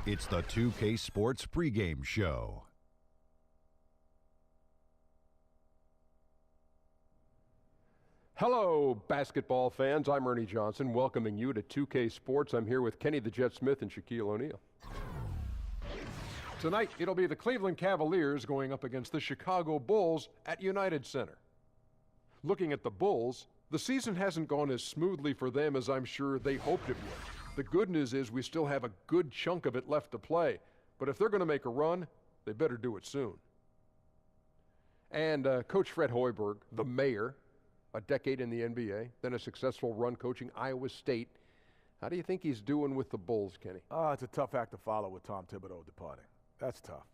It's the 2K Sports pregame show. Hello, basketball fans. I'm Ernie Johnson, welcoming you to 2K Sports. I'm here with Kenny the Jet Smith and Shaquille O'Neal. Tonight, it'll be the Cleveland Cavaliers going up against the Chicago Bulls at United Center. Looking at the Bulls, the season hasn't gone as smoothly for them as I'm sure they hoped it would. The good news is we still have a good chunk of it left to play, but if they're going to make a run, they better do it soon. And Coach Fred Hoiberg, the mayor, a decade in the NBA, then a successful run coaching Iowa State. How do you think he's doing with the Bulls, Kenny? It's a tough act to follow with Tom Thibodeau departing. That's tough.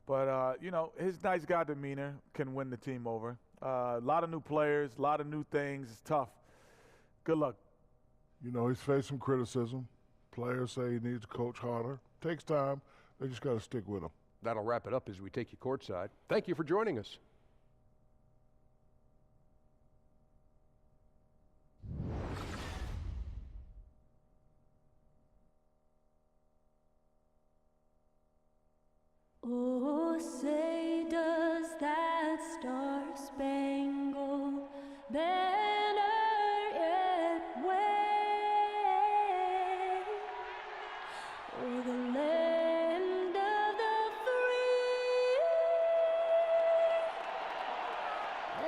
But, his nice guy demeanor can win the team over. A lot of new players, a lot of new things. It's tough. Good luck. You know, he's faced some criticism. Players say he needs to coach harder. Takes time. They just got to stick with him. That'll wrap it up as we take you courtside. Thank you for joining us. Oh, say does that star-spangled banner yet wave o'er the land of the free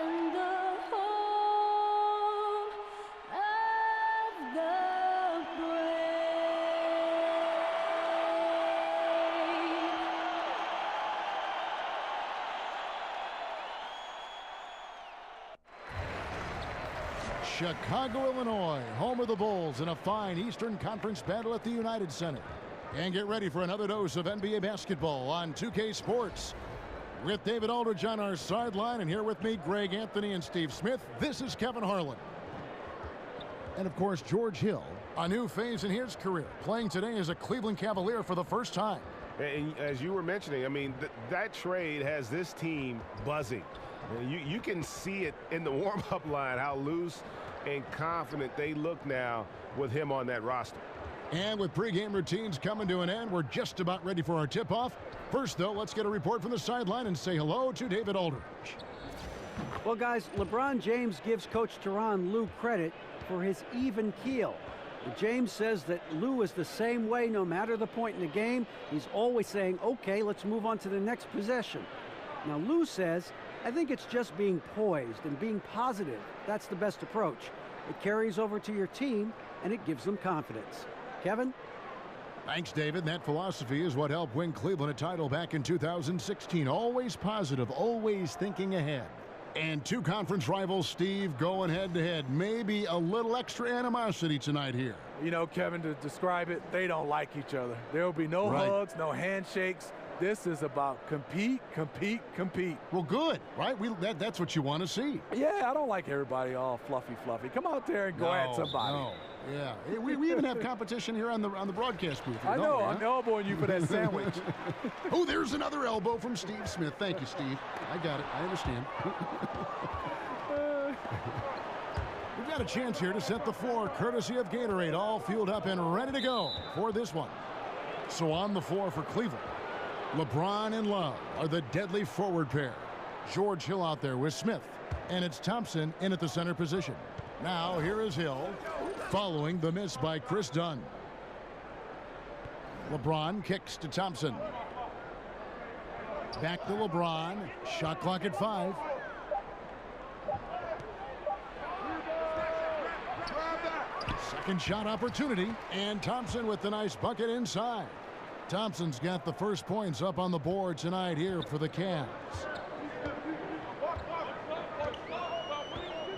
and the home of the Chicago, Illinois, home of the Bulls in a fine Eastern Conference battle at the United Center. And get ready for another dose of NBA basketball on 2K Sports. With David Aldridge on our sideline, and here with me, Greg Anthony and Steve Smith, this is Kevin Harlan. And of course, George Hill, a new phase in his career, playing today as a Cleveland Cavalier for the first time. And as you were mentioning, I mean, that trade has this team buzzing. You can see it in the warm-up line, how loose and confident they look now with him on that roster. And with pregame routines coming to an end, we're just about ready for our tip-off. First, though, let's get a report from the sideline and say hello to David Aldridge. Well, guys, LeBron James gives Coach Tyronn Lue credit for his even keel. James says that Lue is the same way no matter the point in the game. He's always saying, okay, let's move on to the next possession. Now, Lue says, I think it's just being poised and being positive. That's the best approach. It carries over to your team, and it gives them confidence. Kevin? Thanks, David. That philosophy is what helped win Cleveland a title back in 2016. Always positive, always thinking ahead. And two conference rivals, Steve, going head-to-head. Maybe a little extra animosity tonight here. You know, Kevin, to describe it, they don't like each other. There will be no hugs, no handshakes. This is about compete, compete, compete. Well, good, right? That's what you want to see. Yeah, I don't like everybody all fluffy. Come out there and go at somebody. No. Yeah, we even have competition here on the broadcast booth. I know, I'm elbowing you for that sandwich. Oh, there's another elbow from Steve Smith. Thank you, Steve. I got it. I understand. We've got a chance here to set the floor, courtesy of Gatorade, all fueled up and ready to go for this one. So on the floor for Cleveland, LeBron and Love are the deadly forward pair. George Hill out there with Smith, and it's Thompson in at the center position. Now here is Hill, following the miss by Chris Dunn. LeBron kicks to Thompson. Back to LeBron. Shot clock at 5. Second shot opportunity, and Thompson with the nice bucket inside. Thompson's got the first points up on the board tonight here for the Cavs.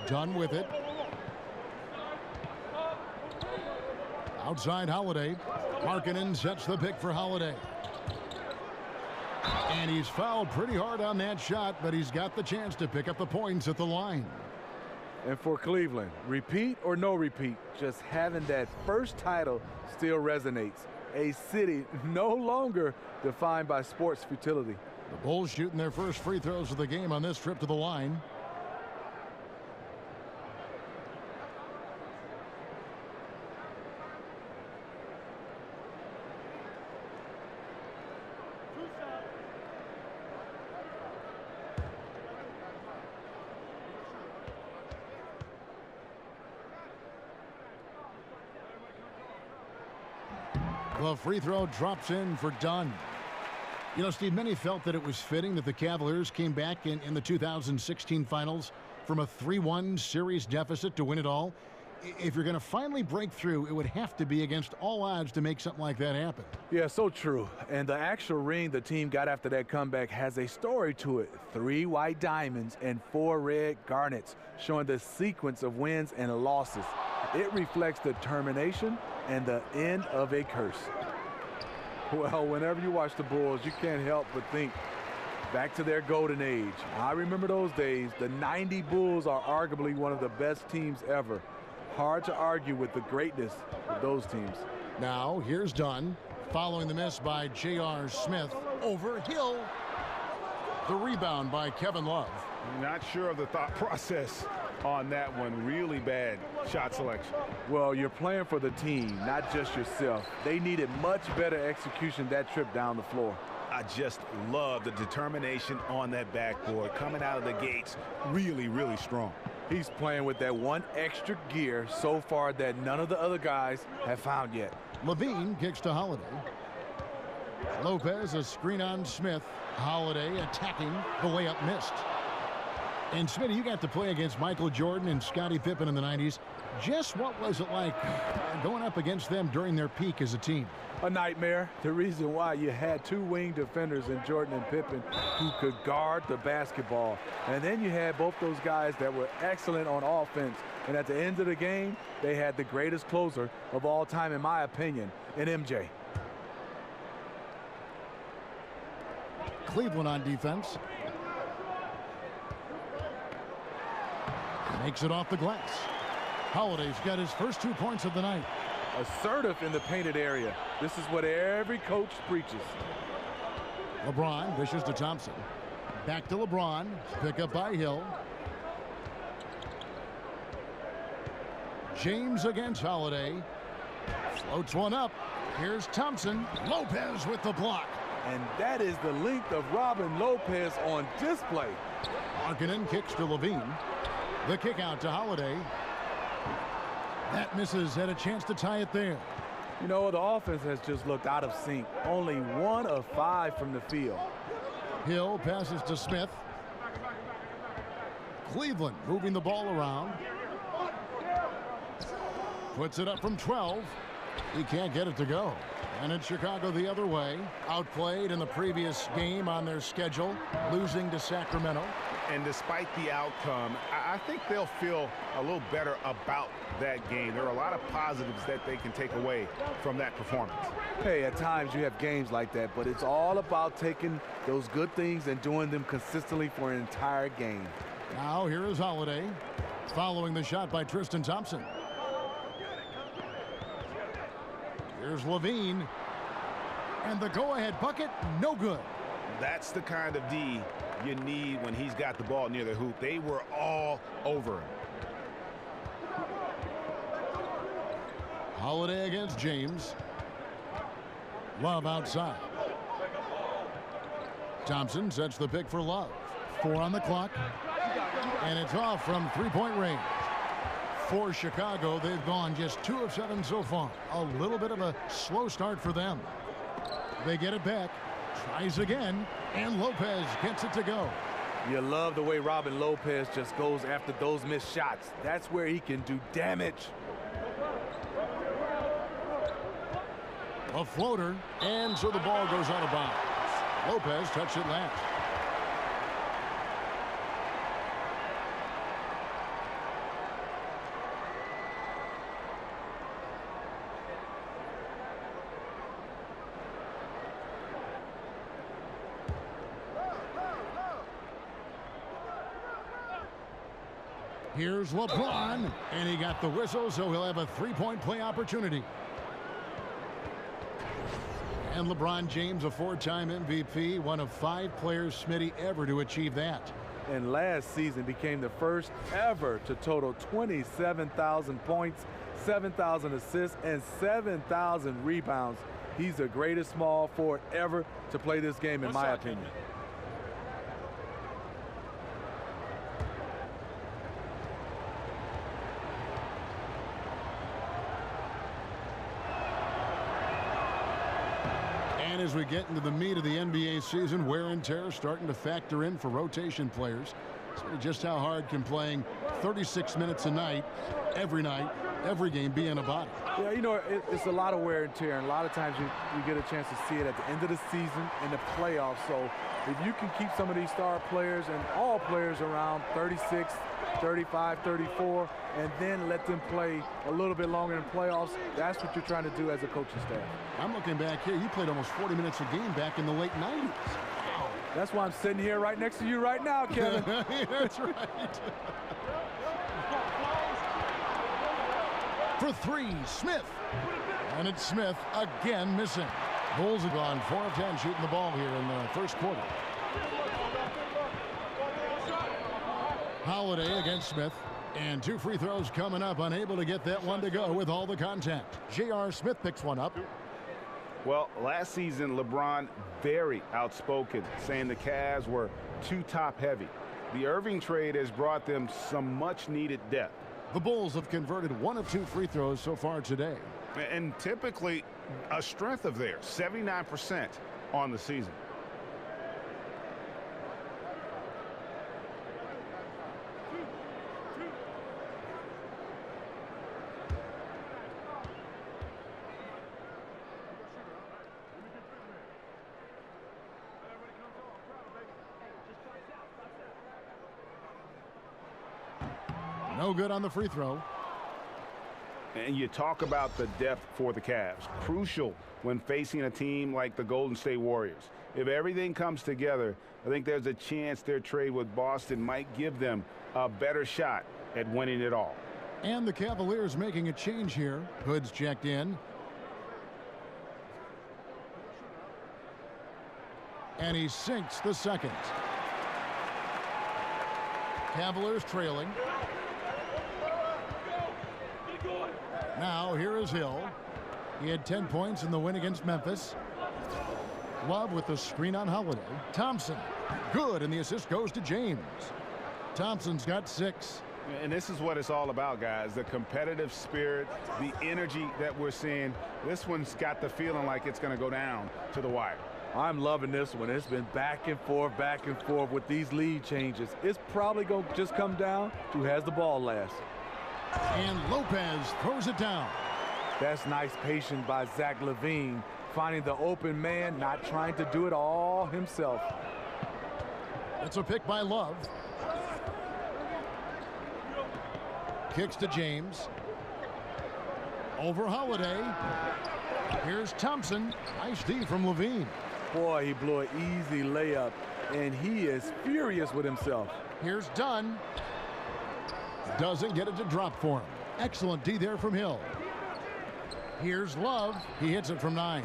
Dunn with it. Outside Holiday. Markkanen sets the pick for Holiday. And he's fouled pretty hard on that shot, but he's got the chance to pick up the points at the line. And for Cleveland, repeat or no repeat, just having that first title still resonates. A city no longer defined by sports futility. The Bulls shooting their first free throws of the game on this trip to the line. The free throw drops in for Dunn. You know, Steve, many felt that it was fitting that the Cavaliers came back in the 2016 finals from a 3-1 series deficit to win it all. If you're going to finally break through, it would have to be against all odds to make something like that happen. Yeah, so true. And the actual ring the team got after that comeback has a story to it. 3 white diamonds and 4 red garnets, showing the sequence of wins and losses. It reflects determination and the end of a curse. Well, whenever you watch the Bulls, you can't help but think back to their golden age. I remember those days. The '90 Bulls are arguably one of the best teams ever. Hard to argue with the greatness of those teams. Now, here's Dunn, following the miss by J.R. Smith. Over Hill. The rebound by Kevin Love. Not sure of the thought process on that one. Really bad shot selection. Well, you're playing for the team, not just yourself. They needed much better execution that trip down the floor. I just love the determination on that backboard. Coming out of the gates, really, really strong. He's playing with that one extra gear so far that none of the other guys have found yet. Levine kicks to Holiday. Lopez, a screen on Smith. Holiday attacking, the layup missed. And Smitty, you got to play against Michael Jordan and Scottie Pippen in the 90s. Just what was it like going up against them during their peak as a team? A nightmare. The reason why you had 2 wing defenders in Jordan and Pippen who could guard the basketball. And then you had both those guys that were excellent on offense. And at the end of the game, they had the greatest closer of all time, in my opinion, in MJ. Cleveland on defense. Makes it off the glass. Holiday's got his first 2 points of the night. Assertive in the painted area. This is what every coach preaches. LeBron dishes to Thompson. Back to LeBron. Pick up by Hill. James against Holiday. Floats one up. Here's Thompson. Lopez with the block. And that is the length of Robin Lopez on display. Markkanen kicks to Levine. The kick out to Holiday. That misses. Had a chance to tie it there. You know, the offense has just looked out of sync. Only 1 of 5 from the field. Hill passes to Smith. Cleveland moving the ball around. Puts it up from 12. He can't get it to go. And it's Chicago the other way. Outplayed in the previous game on their schedule, losing to Sacramento. And despite the outcome, I think they'll feel a little better about that game. There are a lot of positives that they can take away from that performance. Hey, at times you have games like that, but it's all about taking those good things and doing them consistently for an entire game. Now here is Holiday, following the shot by Tristan Thompson. Here's Levine. And the go-ahead bucket, no good. That's the kind of D you need when he's got the ball near the hoop. They were all over him. Holiday against James. Love outside. Thompson sets the pick for Love. 4 on the clock. And it's off from 3-point range. For Chicago, they've gone just 2 of 7 so far. A little bit of a slow start for them. They get it back. Tries again. And Lopez gets it to go. You love the way Robin Lopez just goes after those missed shots. That's where he can do damage. A floater. And so the ball goes out of bounds. Lopez touched it last. Here's LeBron, and he got the whistle, so he'll have a 3-point play opportunity. And LeBron James, a 4-time MVP, one of 5 players, Smitty, ever to achieve that. And last season became the first ever to total 27,000 points, 7,000 assists, and 7,000 rebounds. He's the greatest small forward ever to play this game, in my opinion. as we get into the meat of the NBA season, wear and tear starting to factor in for rotation players. So just how hard can playing 36 minutes a night, every game be in a body? Yeah, you know, it's a lot of wear and tear, and a lot of times you get a chance to see it at the end of the season in the playoffs. So if you can keep some of these star players and all players around 36, 35, 34, and then let them play a little bit longer in playoffs, that's what you're trying to do as a coaching staff. I'm looking back here. You played almost 40 minutes a game back in the late 90s. That's why I'm sitting here right next to you right now, Kevin. That's right. For three, Smith. And it's Smith again missing. Bulls have gone 4 of 10 shooting the ball here in the first quarter. Holiday against Smith. And 2 free throws coming up. Unable to get that one to go with all the contact. J.R. Smith picks one up. Well, last season, LeBron very outspoken, saying the Cavs were too top-heavy. The Irving trade has brought them some much-needed depth. The Bulls have converted 1 of 2 free throws so far today. And typically a strength of theirs, 79% on the season. No good on the free throw. And you talk about the depth for the Cavs. Crucial when facing a team like the Golden State Warriors. If everything comes together, I think there's a chance their trade with Boston might give them a better shot at winning it all. And the Cavaliers making a change here. Hood's checked in. And he sinks the second. Cavaliers trailing. Now here is Hill. He had 10 points in the win against Memphis. Love with the screen on Holiday. Thompson, good, and the assist goes to James. Thompson's got 6. And this is what it's all about, guys. The competitive spirit, the energy that we're seeing. This one's got the feeling like it's going to go down to the wire. I'm loving this one. It's been back and forth with these lead changes. It's probably going to just come down to who has the ball last. And Lopez throws it down. That's nice patience by Zach LaVine, finding the open man, not trying to do it all himself. It's a pick by Love. Kicks to James. Over Holiday. Here's Thompson. Nice D from LaVine. Boy, he blew an easy layup, and he is furious with himself. Here's Dunn. Doesn't get it to drop for him. Excellent D there from Hill. Here's Love. He hits it from 9.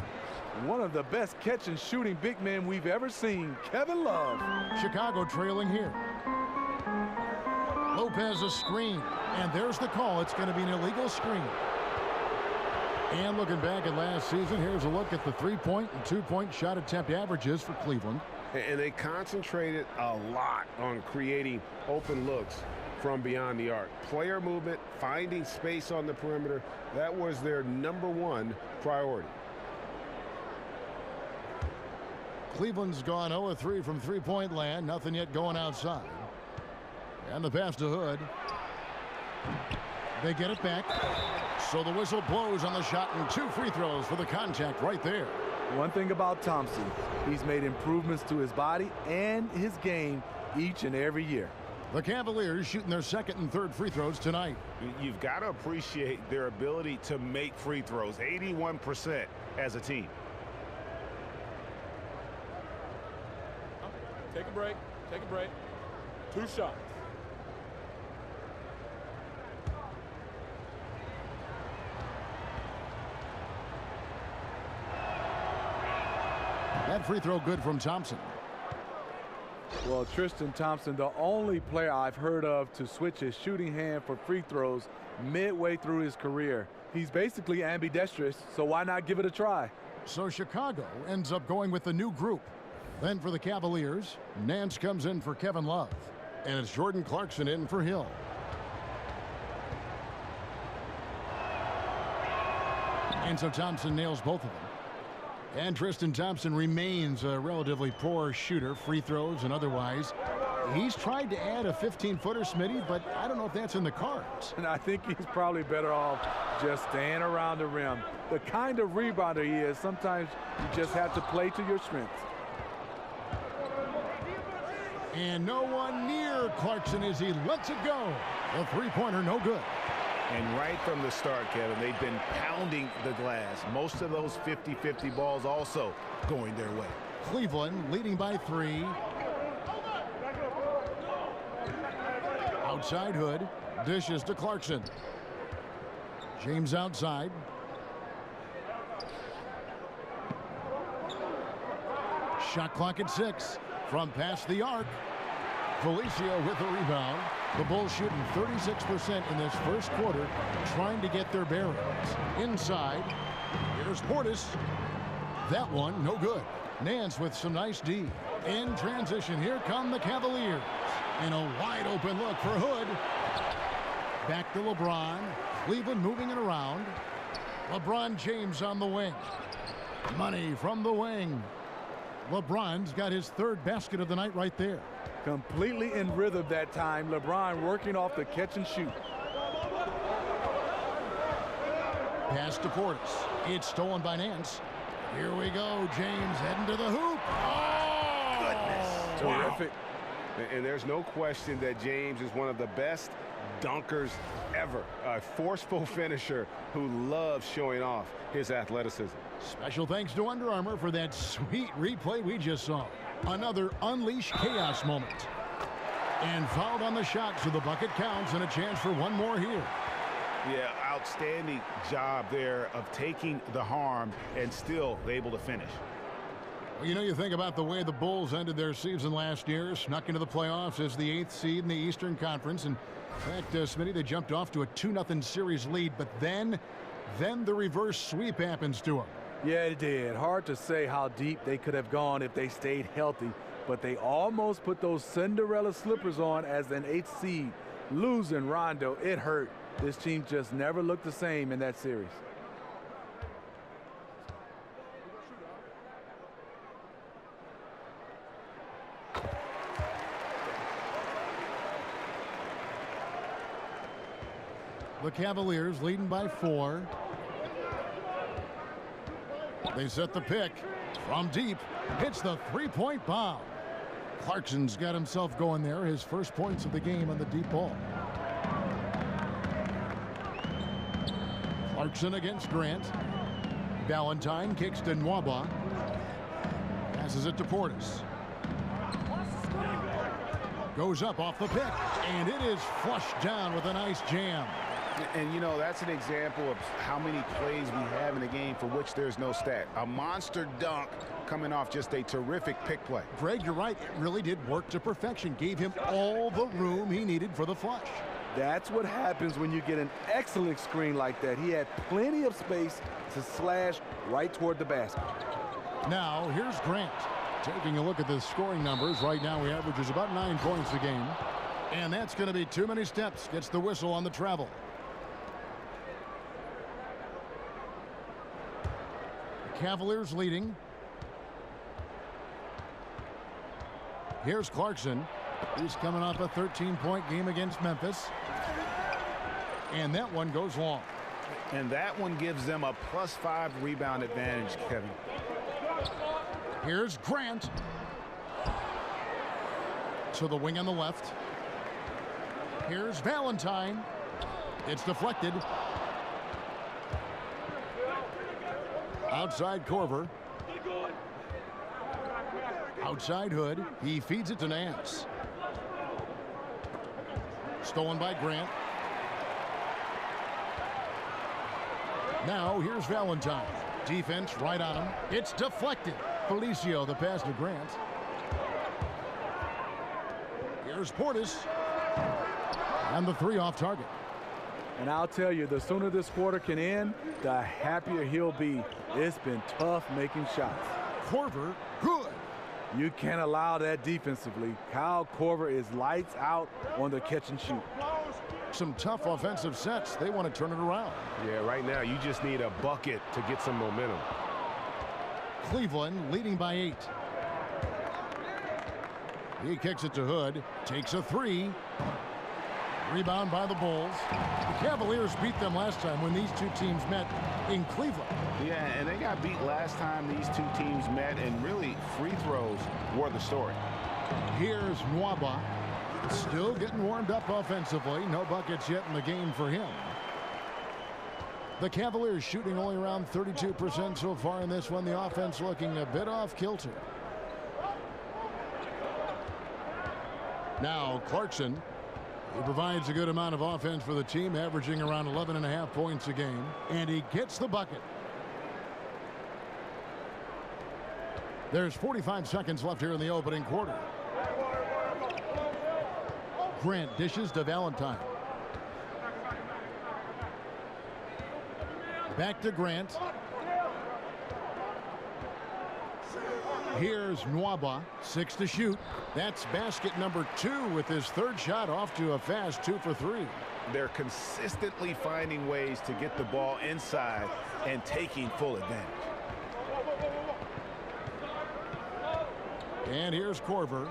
One of the best catch and shooting big men we've ever seen, Kevin Love. Chicago trailing here. Lopez a screen, and there's the call. It's going to be an illegal screen. And looking back at last season, here's a look at the 3-point and 2-point shot attempt averages for Cleveland. And they concentrated a lot on creating open looks from beyond the arc. Player movement, finding space on the perimeter, that was their #1 priority. Cleveland's gone 0 of 3 from 3-point land. Nothing yet going outside. And the pass to Hood. They get it back. So the whistle blows on the shot, and 2 free throws for the contact right there. One thing about Thompson, he's made improvements to his body and his game each and every year. The Cavaliers shooting their 2nd and 3rd free throws tonight. You've got to appreciate their ability to make free throws, 81% as a team. Take a break. Take a break. 2 shots. That free throw good from Thompson. Well, Tristan Thompson, the only player I've heard of to switch his shooting hand for free throws midway through his career. He's basically ambidextrous, so why not give it a try? So Chicago ends up going with the new group. Then for the Cavaliers, Nance comes in for Kevin Love. And it's Jordan Clarkson in for Hill. And so Thompson nails both of them. And Tristan Thompson remains a relatively poor shooter, free throws and otherwise. He's tried to add a 15-footer, Smitty, but I don't know if that's in the cards. And I think he's probably better off just staying around the rim. The kind of rebounder he is, sometimes you just have to play to your strengths. And no one near Clarkson as he lets it go. The three-pointer no good. And right from the start, Kevin, they've been pounding the glass. Most of those 50-50 balls also going their way. Cleveland leading by 3. Outside Hood. Dishes to Clarkson. James outside. Shot clock at 6. From past the arc. Felicio with the rebound. The Bulls shooting 36% in this first quarter, trying to get their bearings. Inside, here's Portis. That one, no good. Nance with some nice D. In transition, here come the Cavaliers. And a wide open look for Hood. Back to LeBron. Cleveland moving it around. LeBron James on the wing. Money from the wing. LeBron's got his 3rd basket of the night right there. Completely in rhythm that time. LeBron working off the catch and shoot. Pass to Portis. It's stolen by Nance. Here we go. James heading to the hoop. Oh! Goodness. Terrific. And there's no question that James is one of the best dunkers ever. A forceful finisher who loves showing off his athleticism. Special thanks to Under Armour for that sweet replay we just saw. Another unleash chaos moment. And fouled on the shot, so the bucket counts and a chance for one more here. Yeah, outstanding job there of taking the harm and still able to finish. Well, you know, you think about the way the Bulls ended their season last year, snuck into the playoffs as the 8th seed in the Eastern Conference. And in fact, Smitty, they jumped off to a 2-0 series lead, but then the reverse sweep happens to them. Yeah, it did. Hard to say how deep they could have gone if they stayed healthy, but they almost put those Cinderella slippers on as an 8th seed. Losing Rondo, it hurt. This team just never looked the same in that series. The Cavaliers leading by 4. They set the pick from deep. Hits the three-point bomb. Clarkson's got himself going there. His first points of the game on the deep ball. Clarkson against Grant. Valentine kicks to Nwaba. Passes it to Portis. Goes up off the pick. And it is flushed down with a nice jam. And, you know, that's an example of how many plays we have in a game for which there's no stat. A monster dunk coming off just a terrific pick play. Greg, you're right. It really did work to perfection. Gave him all the room he needed for the flush. That's what happens when you get an excellent screen like that. He had plenty of space to slash right toward the basket. Now, here's Grant. Taking a look at the scoring numbers. Right now, he averages about 9 points a game. And that's going to be too many steps. Gets the whistle on the travel. Cavaliers leading. Here's Clarkson. He's coming off a 13-point game against Memphis. And that one goes long. And that one gives them a +5 rebound advantage, Kevin. Here's Grant. To the wing on the left. Here's Valentine. It's deflected. Outside Corver. Outside Hood. He feeds it to Nance. Stolen by Grant. Now here's Valentine. Defense right on him. It's deflected. Felicio the pass to Grant. Here's Portis. And the 3 off target. And I'll tell you, the sooner this quarter can end, the happier he'll be. It's been tough making shots. Corver, good. You can't allow that defensively. Kyle Korver is lights out on the catch and shoot. Some tough offensive sets. They want to turn it around. Yeah, right now you just need a bucket to get some momentum. Cleveland leading by 8. He kicks it to Hood, takes a 3. Rebound by the Bulls. The Cavaliers beat them last time when these two teams met in Cleveland. Yeah, and they got beat last time these two teams met, and really free throws were the story. Here's Nwaba, still getting warmed up offensively. No buckets yet in the game for him. The Cavaliers shooting only around 32% so far in this one. The offense looking a bit off kilter. Now Clarkson. He provides a good amount of offense for the team, averaging around 11.5 points a game. And he gets the bucket. There's 45 seconds left here in the opening quarter. Grant dishes to Valentine. Back to Grant. Here's Nwaba, 6 to shoot. That's basket number 2 with his third shot off to a fast 2 for 3. They're consistently finding ways to get the ball inside and taking full advantage. And here's Korver.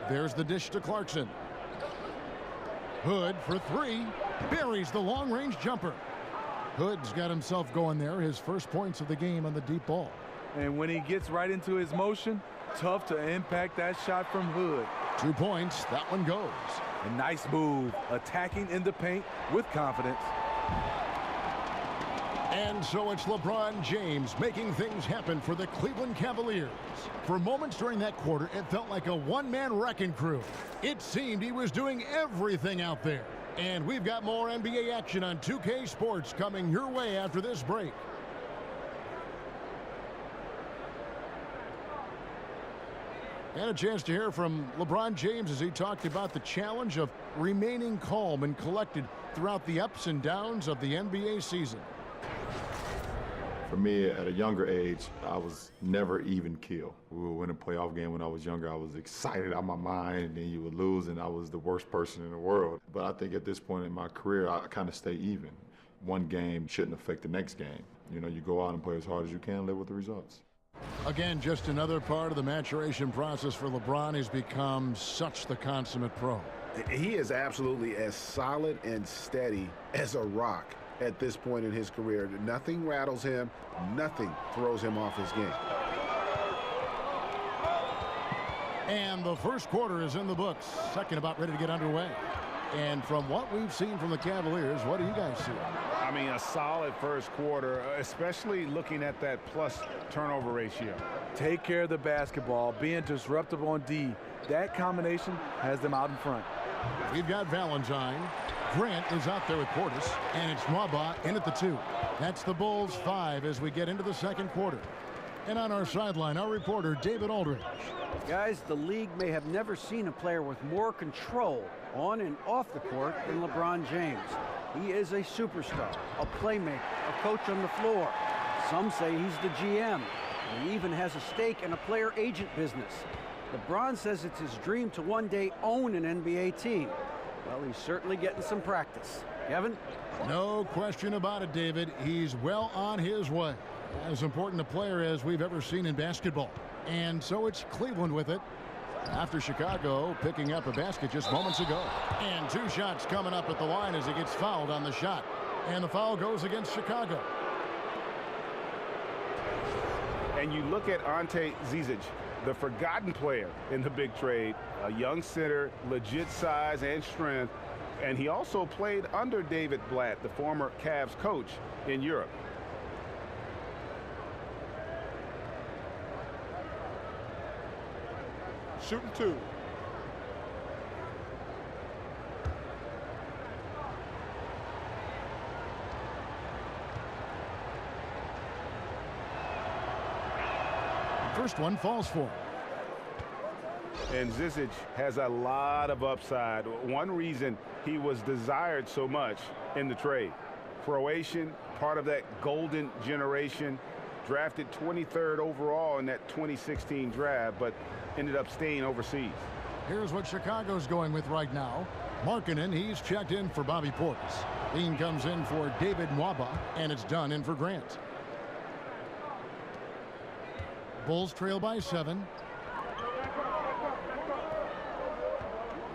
There's the dish to Clarkson. Hood for 3. Buries the long-range jumper. Hood's got himself going there, his first points of the game on the deep ball. And when he gets right into his motion, tough to impact that shot from Hood. 2 points, that one goes. A nice move, attacking in the paint with confidence. And so it's LeBron James making things happen for the Cleveland Cavaliers. For moments during that quarter, it felt like a one-man wrecking crew. It seemed he was doing everything out there. And we've got more NBA action on 2K Sports coming your way after this break. And a chance to hear from LeBron James as he talked about the challenge of remaining calm and collected throughout the ups and downs of the NBA season. For me, at a younger age, I was never even keel. We would win a playoff game when I was younger. I was excited out of my mind, and then you would lose, and I was the worst person in the world. But I think at this point in my career, I kind of stay even. One game shouldn't affect the next game. You know, you go out and play as hard as you can, live with the results. Again, just another part of the maturation process for LeBron. He's become such the consummate pro. He is absolutely as solid and steady as a rock at this point in his career. Nothing rattles him, nothing throws him off his game. And the first quarter is in the books. Second about ready to get underway. And from what we've seen from the Cavaliers, what do you guys see? I mean, a solid first quarter, especially looking at that plus turnover ratio. Take care of the basketball, being disruptive on D. That combination has them out in front. We've got Valentine. Grant is out there with Portis, and it's Nwaba in at the 2. That's the Bulls 5 as we get into the second quarter. And on our sideline, our reporter, David Aldridge. Guys, the league may have never seen a player with more control on and off the court than LeBron James. He is a superstar, a playmaker, a coach on the floor. Some say he's the GM. And he even has a stake in a player agent business. LeBron says it's his dream to one day own an NBA team. Well, he's certainly getting some practice. Kevin? No question about it, David. He's well on his way. As important a player as we've ever seen in basketball. And so it's Cleveland with it. After Chicago picking up a basket just moments ago. And 2 shots coming up at the line as he gets fouled on the shot. And the foul goes against Chicago. And you look at Ante Zizic, the forgotten player in the big trade, a young center, legit size and strength, and he also played under David Blatt, the former Cavs coach in Europe. Shooting 2. First one falls for him. And Zizic has a lot of upside. One reason he was desired so much in the trade. Croatian, part of that golden generation, drafted 23rd overall in that 2016 draft, but ended up staying overseas. Here's what Chicago's going with right now. Markkanen, he's checked in for Bobby Portis. Bean comes in for David Nwaba, and it's done in for Grant. Bulls trail by 7.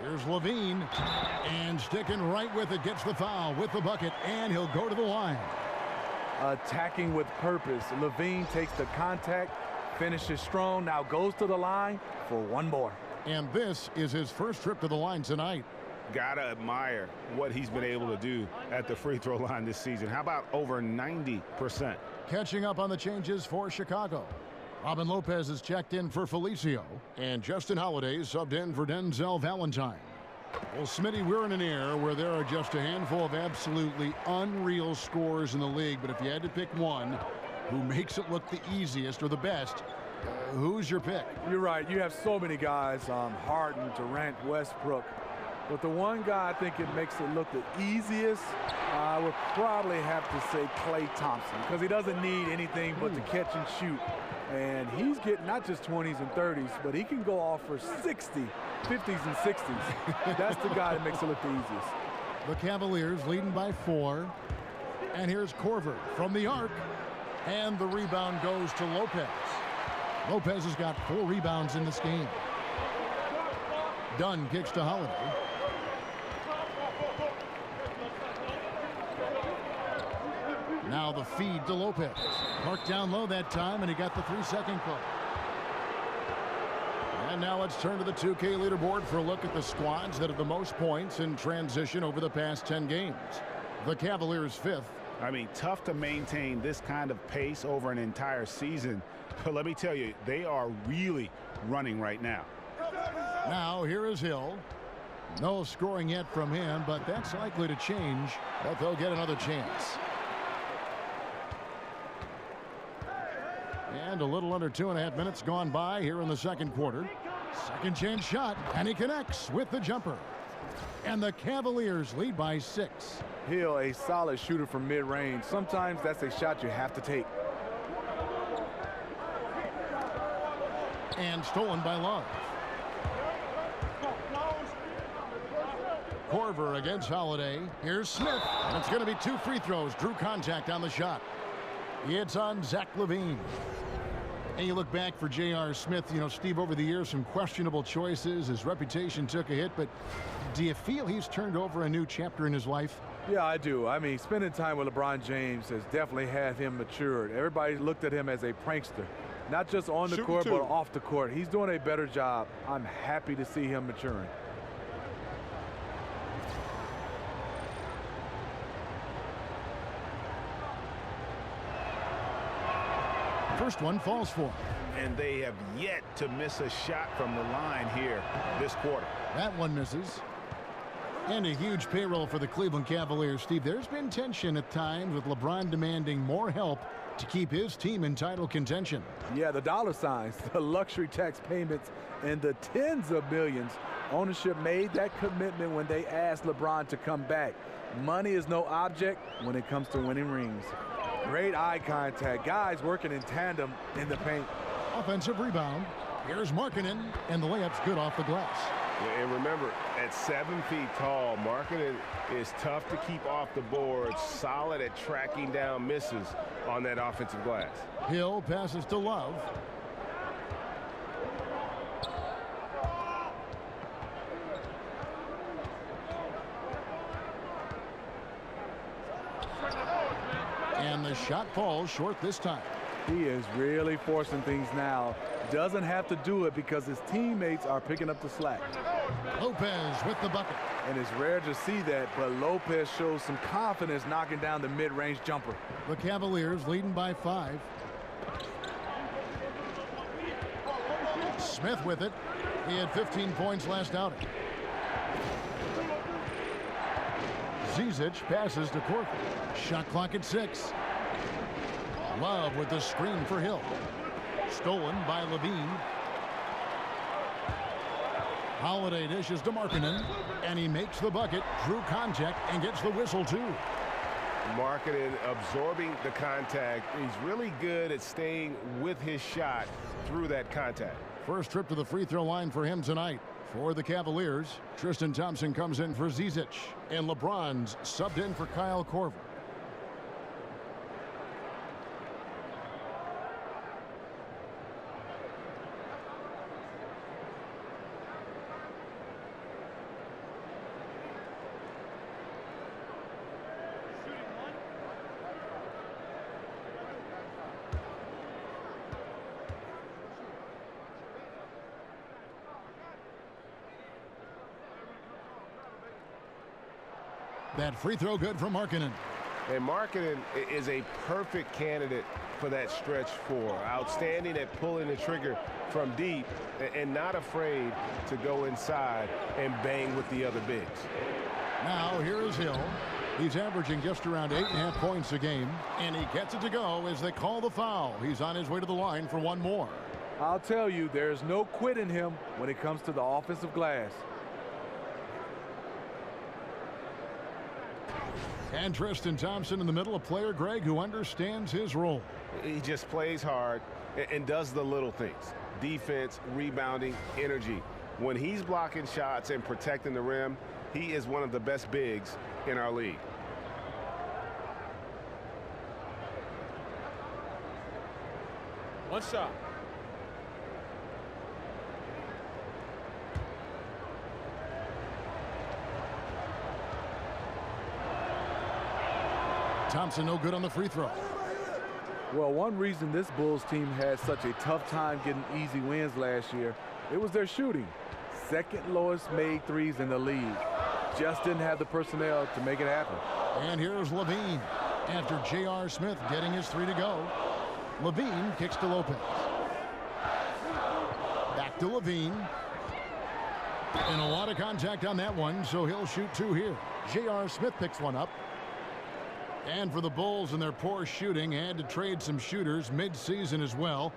Here's Levine, and sticking right with it, gets the foul with the bucket, and he'll go to the line. Attacking with purpose. Levine takes the contact, finishes strong, now goes to the line for one more. And this is his first trip to the line tonight. Gotta admire what he's been able to do at the free throw line this season. How about over 90%? Catching up on the changes for Chicago. Robin Lopez is checked in for Felicio, and Justin Holiday subbed in for Denzel Valentine. Well, Smitty, we're in an era where there are just a handful of absolutely unreal scorers in the league, but if you had to pick one who makes it look the easiest or the best, who's your pick? You're right. You have so many guys, Harden, Durant, Westbrook. But the one guy I think it makes it look the easiest, I would probably have to say Klay Thompson, because he doesn't need anything but to catch and shoot. And he's getting not just 20s and 30s, but he can go off for 60, 50s and 60s. That's the guy that makes it look the easiest. The Cavaliers leading by 4. And here's Korver from the arc. And the rebound goes to Lopez. Lopez has got 4 rebounds in this game. Dunn kicks to Holiday. Now the feed to Lopez. Marked down low that time, and he got the 3-second call. And now let's turn to the 2K leaderboard for a look at the squads that have the most points in transition over the past 10 games. The Cavaliers 5th. I mean, tough to maintain this kind of pace over an entire season. But let me tell you, they are really running right now. Now here is Hill. No scoring yet from him, but that's likely to change. But they'll get another chance. And a little under 2.5 minutes gone by here in the second quarter. Second chance shot, and he connects with the jumper. And the Cavaliers lead by 6. Hill, a solid shooter from mid-range. Sometimes that's a shot you have to take. And stolen by Love. Korver against Holiday. Here's Smith, and it's going to be 2 free throws. Drew contact on the shot. It's on Zach LaVine. And you look back for J.R. Smith, you know, Steve, over the years, some questionable choices. His reputation took a hit, but do you feel he's turned over a new chapter in his life? Yeah, I do. I mean, spending time with LeBron James has definitely had him matured. Everybody looked at him as a prankster, not just on the court, but off the court. He's doing a better job. I'm happy to see him maturing. First one falls for him. And they have yet to miss a shot from the line here this quarter. That one misses. And a huge payroll for the Cleveland Cavaliers. Steve, there's been tension at times with LeBron demanding more help to keep his team in title contention. Yeah, the dollar signs, the luxury tax payments, and the tens of millions. Ownership made that commitment when they asked LeBron to come back. Money is no object when it comes to winning rings. Great eye contact. Guys working in tandem in the paint. Offensive rebound. Here's Markkanen, and the layup's good off the glass. Yeah, and remember, at 7 feet tall, Markkanen is tough to keep off the board, solid at tracking down misses on that offensive glass. Hill passes to Love. And the shot falls short this time. He is really forcing things now. Doesn't have to do it because his teammates are picking up the slack. Lopez with the bucket. And it's rare to see that, but Lopez shows some confidence knocking down the mid-range jumper. The Cavaliers leading by 5. Smith with it. He had 15 points last outing. Zizic passes to Korver. Shot clock at 6. Love with the screen for Hill. Stolen by Levine. Holiday dishes to Markkanen, and he makes the bucket. Drew contact and gets the whistle too. Markkanen absorbing the contact. He's really good at staying with his shot through that contact. First trip to the free throw line for him tonight. For the Cavaliers, Tristan Thompson comes in for Zizic, and LeBron's subbed in for Kyle Korver. That free throw good from Markkanen. And Markkanen is a perfect candidate for that stretch four. Outstanding at pulling the trigger from deep and not afraid to go inside and bang with the other bigs. Now here is Hill. He's averaging just around 8.5 points a game, and he gets it to go as they call the foul. He's on his way to the line for one more. I'll tell you, there's no quit in him when it comes to the offensive glass. And Tristan Thompson in the middle, a player, Greg, who understands his role. He just plays hard and does the little things. Defense, rebounding, energy. When he's blocking shots and protecting the rim, he is one of the best bigs in our league. One shot. Thompson no good on the free throw. Well, one reason this Bulls team had such a tough time getting easy wins last year, it was their shooting. Second lowest made threes in the league. Just didn't have the personnel to make it happen. And here's Levine after J.R. Smith getting his three to go. Levine kicks to Lopez. Back to Levine. And a lot of contact on that one, so he'll shoot two here. J.R. Smith picks one up. And for the Bulls and their poor shooting, had to trade some shooters mid-season as well.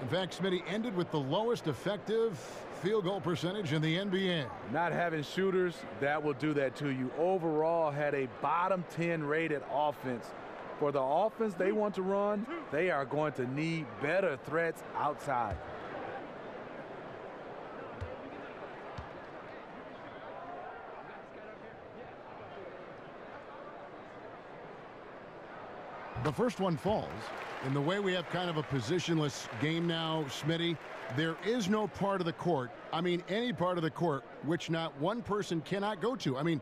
In fact, Smitty ended with the lowest effective field goal percentage in the NBA. Not having shooters, that will do that to you. Overall, had a bottom 10 rated offense. For the offense they want to run, they are going to need better threats outside. The first one falls. In the way we have kind of a positionless game now, Smitty, there is no part of the court, I mean any part of the court, which not one person cannot go to. I mean,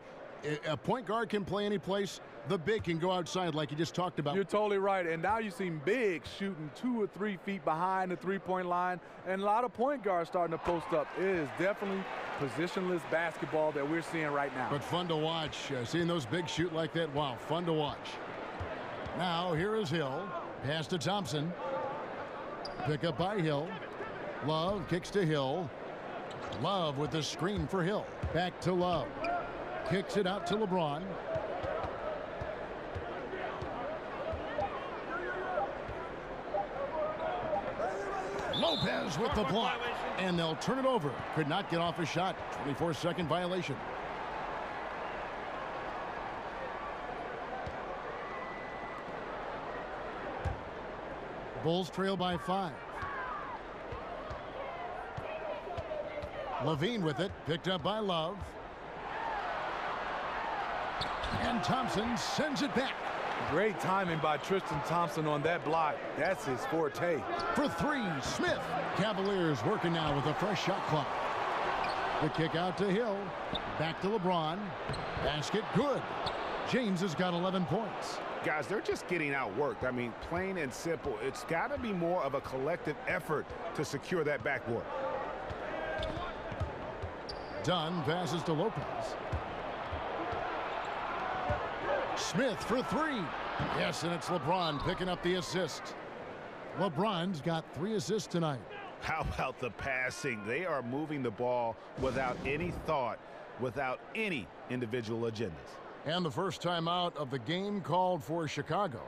a point guard can play any place. The big can go outside like you just talked about. You're totally right. And now you've seen bigs shooting 2 or 3 feet behind the three-point line. And a lot of point guards starting to post up. It is definitely positionless basketball that we're seeing right now. But fun to watch. Seeing those bigs shoot like that, wow, fun to watch. Now here is Hill. Pass to Thompson. Pick up by Hill. Love kicks to Hill. Love with the screen for Hill. Back to Love. Kicks it out to LeBron. Lopez with the block. And they'll turn it over. Could not get off a shot. 24-second violation. Bulls trail by 5. Levine with it, picked up by Love. And Thompson sends it back. Great timing by Tristan Thompson on that block. That's his forte. For 3, Smith. Cavaliers working now with a fresh shot clock. The kick out to Hill. Back to LeBron. Basket good. James has got 11 points. Guys, they're just getting outworked. I mean, plain and simple. It's got to be more of a collective effort to secure that backboard. Dunn passes to Lopez. Smith for 3. Yes, and it's LeBron picking up the assist. LeBron's got 3 assists tonight. How about the passing? They are moving the ball without any thought, without any individual agendas. And the first time out of the game called for Chicago.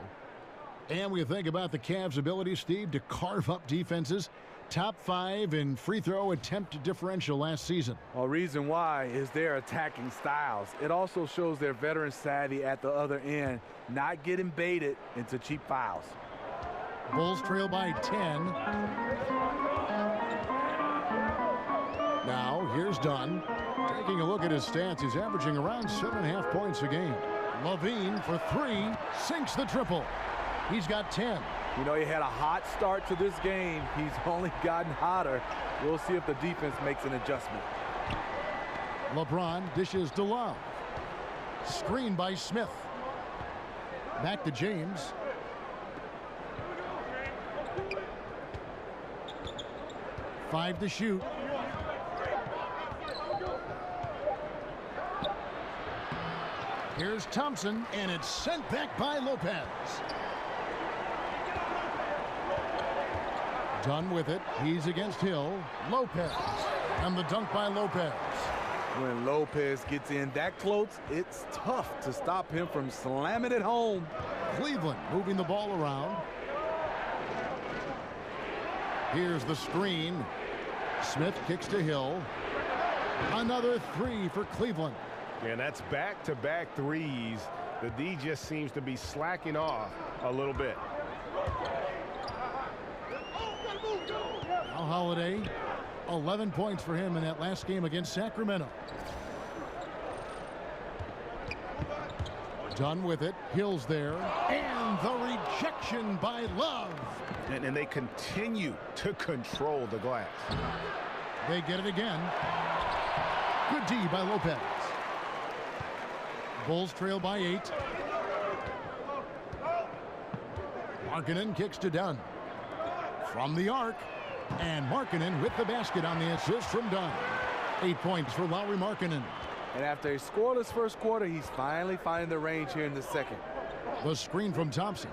And we think about the Cavs' ability, Steve, to carve up defenses. Top 5 in free throw attempt differential last season. Well, reason why is their attacking styles. It also shows their veteran savvy at the other end, not getting baited into cheap fouls. Bulls trail by 10. Here's Dunn. Taking a look at his stats, he's averaging around 7.5 points a game. Levine for three, sinks the triple. He's got 10. You know, he had a hot start to this game. He's only gotten hotter. We'll see if the defense makes an adjustment. LeBron dishes to Love. Screen by Smith. Back to James. Five to shoot. Here's Thompson, and it's sent back by Lopez. Done with it. He's against Hill. Lopez. And the dunk by Lopez. When Lopez gets in that close, it's tough to stop him from slamming it home. Cleveland moving the ball around. Here's the screen. Smith kicks to Hill. Another three for Cleveland. And that's back-to-back threes. The D just seems to be slacking off a little bit. Now Holiday, 11 points for him in that last game against Sacramento. Done with it. Hill's there. And the rejection by Love. And they continue to control the glass. They get it again. Good D by Lopez. Bulls trail by 8. Markkanen kicks to Dunn. From the arc. And Markkanen with the basket on the assist from Dunn. 8 points for Lauri Markkanen. And after a scoreless first quarter, he's finally finding the range here in the second. The screen from Thompson.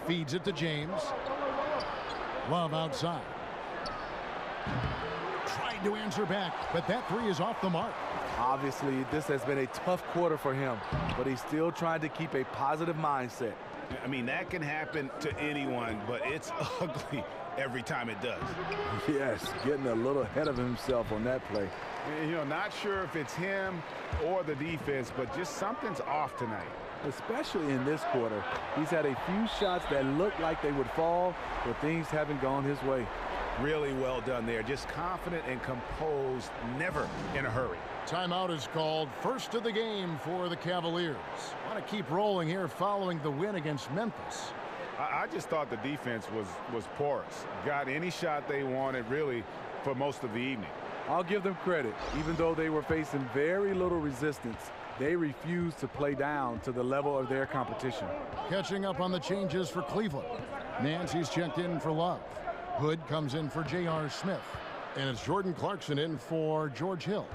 Feeds it to James. Love outside. Tried to answer back, but that three is off the mark. Obviously, this has been a tough quarter for him, but he's still trying to keep a positive mindset. I mean, that can happen to anyone, but it's ugly every time it does. Yes, getting a little ahead of himself on that play. You know, not sure if it's him or the defense, but just something's off tonight. Especially in this quarter. He's had a few shots that looked like they would fall, but things haven't gone his way. Really well done there. Just confident and composed, never in a hurry. Timeout is called. First of the game for the Cavaliers. Want to keep rolling here following the win against Memphis. I just thought the defense was porous. Got any shot they wanted, really, for most of the evening. I'll give them credit. Even though they were facing very little resistance, they refused to play down to the level of their competition. Catching up on the changes for Cleveland. Nancy's checked in for Love. Hood comes in for J.R. Smith. And it's Jordan Clarkson in for George Hill.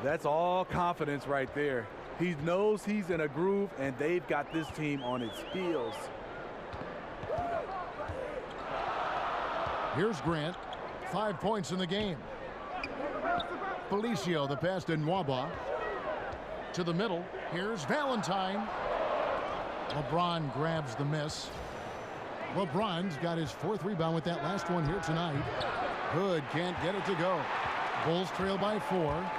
That's all confidence right there. He knows he's in a groove, and they've got this team on its heels. Here's Grant. 5 points in the game. Felicio, the pass to Nwaba. To the middle. Here's Valentine. LeBron grabs the miss. LeBron's got his 4th rebound with that last one here tonight. Hood can't get it to go. Bulls trail by 4.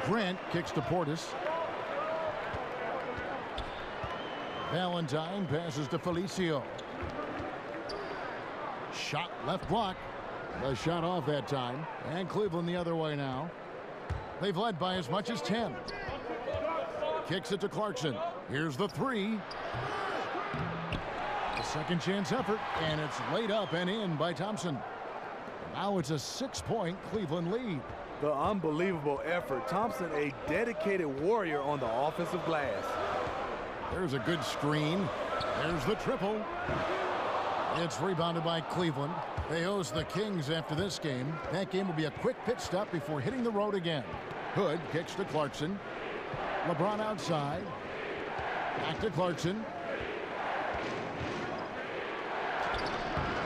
Grant kicks to Portis. Valentine passes to Felicio. Shot left block. The shot off that time. And Cleveland the other way now. They've led by as much as 10. Kicks it to Clarkson. Here's the three. A second chance effort, and it's laid up and in by Thompson. Now it's a 6-point Cleveland lead. The unbelievable effort. Thompson, a dedicated warrior on the offensive glass. There's a good screen. There's the triple. It's rebounded by Cleveland. They host the Kings after this game. That game will be a quick pit stop before hitting the road again. Hood kicks to Clarkson. LeBron outside. Back to Clarkson.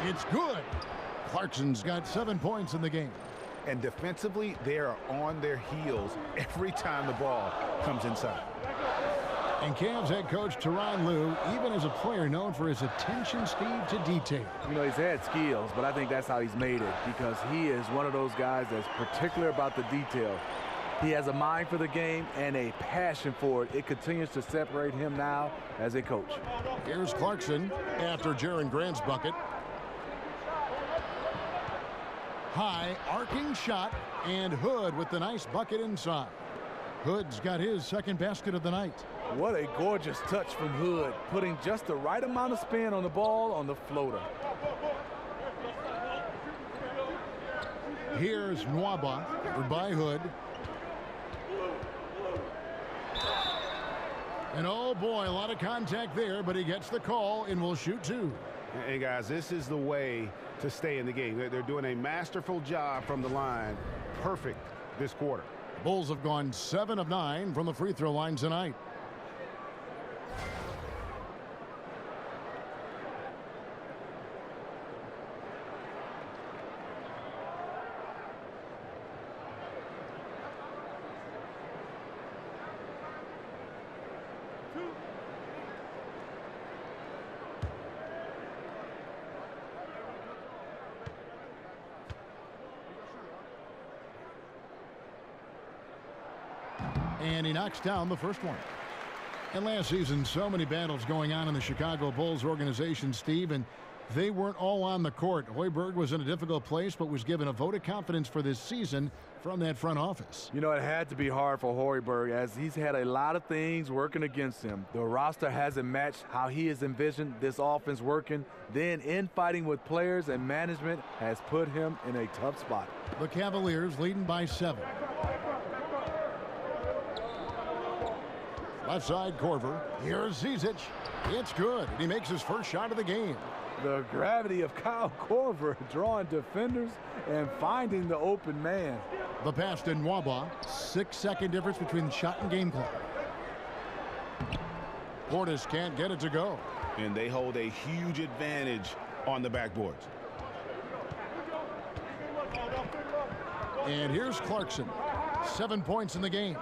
It's good. Clarkson's got 7 points in the game. And defensively, they are on their heels every time the ball comes inside. And Cavs head coach Tyronn Lue, even as a player known for his attention, Steve, to detail. You know, he's had skills, but I think that's how he's made it, because he is one of those guys that's particular about the detail. He has a mind for the game and a passion for it. It continues to separate him now as a coach. Here's Clarkson after Jaron Grant's bucket. High arcing shot, and Hood with the nice bucket inside. Hood's got his second basket of the night. What a gorgeous touch from Hood, putting just the right amount of spin on the ball on the floater. Here's Nwaba, covered by Hood. And oh boy, a lot of contact there, but he gets the call and will shoot two. Hey guys, this is the way to stay in the game. They're doing a masterful job from the line. Perfect this quarter. Bulls have gone 7 of 9 from the free throw line tonight. And he knocks down the first one. And last season, so many battles going on in the Chicago Bulls organization, Steve, and they weren't all on the court. Hoiberg was in a difficult place, but was given a vote of confidence for this season from that front office. You know, it had to be hard for Hoiberg as he's had a lot of things working against him. The roster hasn't matched how he has envisioned this offense working. Then infighting with players and management has put him in a tough spot. The Cavaliers leading by 7. Left side, Korver. Here's Zizic. It's good. He makes his first shot of the game. The gravity of Kyle Korver drawing defenders and finding the open man. The pass to Nwaba. 6-second difference between the shot and game clock. Portis can't get it to go. And they hold a huge advantage on the backboards. And here's Clarkson. 7 points in the game.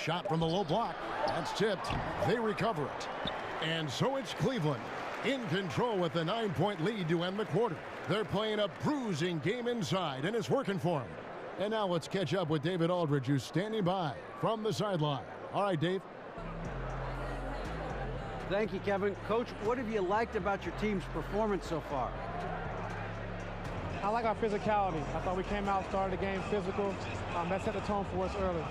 Shot from the low block. That's tipped. They recover it. And so it's Cleveland in control with a 9-point lead to end the quarter. They're playing a bruising game inside, and it's working for them. And now let's catch up with David Aldridge, who's standing by from the sideline. All right, Dave. Thank you, Kevin. Coach, what have you liked about your team's performance so far? I like our physicality. I thought we came out, started the game physical. That set the tone for us early.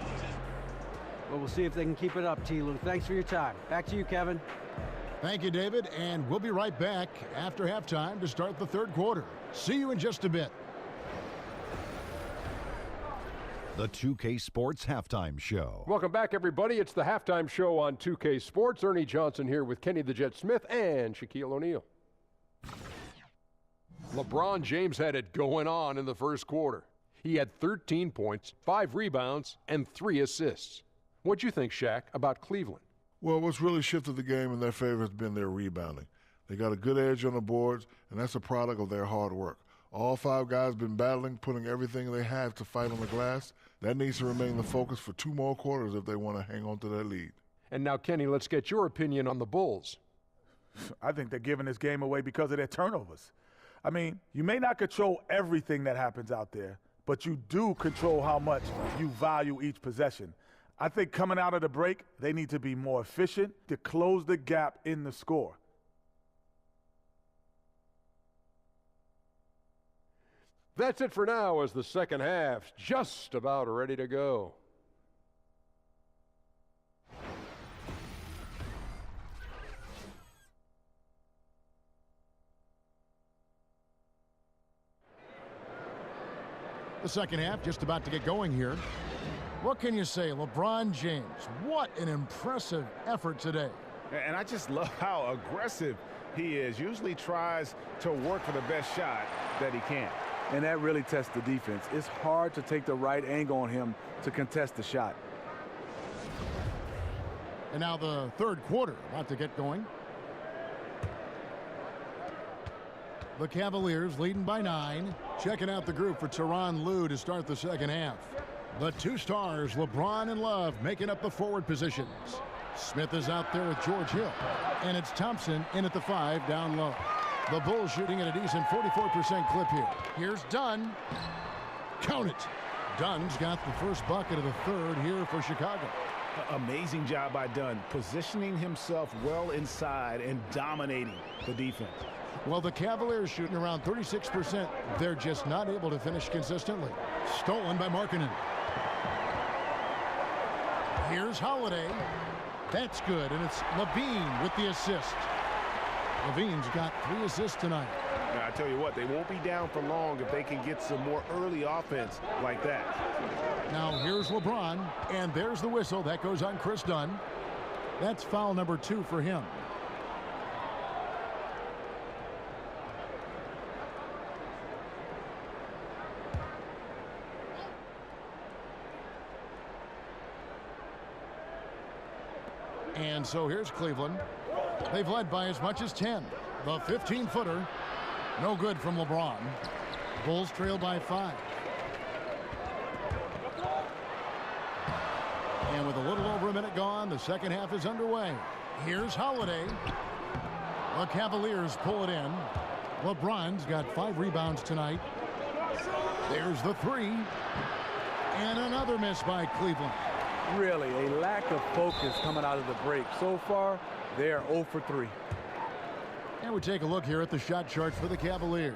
Well, we'll see if they can keep it up, T-Lou. Thanks for your time. Back to you, Kevin. Thank you, David, and we'll be right back after halftime to start the third quarter. See you in just a bit. The 2K Sports Halftime Show. Welcome back, everybody. It's the halftime show on 2K Sports. Ernie Johnson here with Kenny the Jet Smith and Shaquille O'Neal. LeBron James had it going on in the first quarter. He had 13 points, 5 rebounds, and 3 assists. What'd you think, Shaq, about Cleveland? Well, what's really shifted the game in their favor has been their rebounding. They got a good edge on the boards, and that's a product of their hard work. All 5 guys been battling, putting everything they have to fight on the glass. That needs to remain the focus for 2 more quarters if they want to hang on to that lead. And now, Kenny, let's get your opinion on the Bulls. I think they're giving this game away because of their turnovers. I mean, you may not control everything that happens out there, but you do control how much you value each possession. I think coming out of the break, they need to be more efficient to close the gap in the score. That's it for now as the second half's just about ready to go. The second half just about to get going here. What can you say? LeBron James, what an impressive effort today. And I just love how aggressive he is. Usually tries to work for the best shot that he can. And that really tests the defense. It's hard to take the right angle on him to contest the shot. And now the third quarter about to get going. The Cavaliers leading by 9. Checking out the group for Tyronn Lue to start the second half. The 2 stars, LeBron and Love, making up the forward positions. Smith is out there with George Hill. And it's Thompson in at the 5 down low. The Bulls shooting at a decent 44% clip here. Here's Dunn. Count it. Dunn's got the first bucket of the third here for Chicago. Amazing job by Dunn, positioning himself well inside and dominating the defense. Well, the Cavaliers shooting around 36%. They're just not able to finish consistently. Stolen by Markkanen. Here's Holiday. That's good, and it's Levine with the assist. Levine's got 3 assists tonight. Now, I tell you what, they won't be down for long if they can get some more early offense like that. Now here's LeBron, and there's the whistle. That goes on Chris Dunn. That's foul number 2 for him. And so here's Cleveland. They've led by as much as 10. The 15-footer. No good from LeBron. Bulls trail by 5. And with a little over a minute gone, the second half is underway. Here's Holiday. The Cavaliers pull it in. LeBron's got 5 rebounds tonight. There's the 3. And another miss by Cleveland. Really, a lack of focus coming out of the break. So far, they are 0 for 3. And we take a look here at the shot charts for the Cavaliers.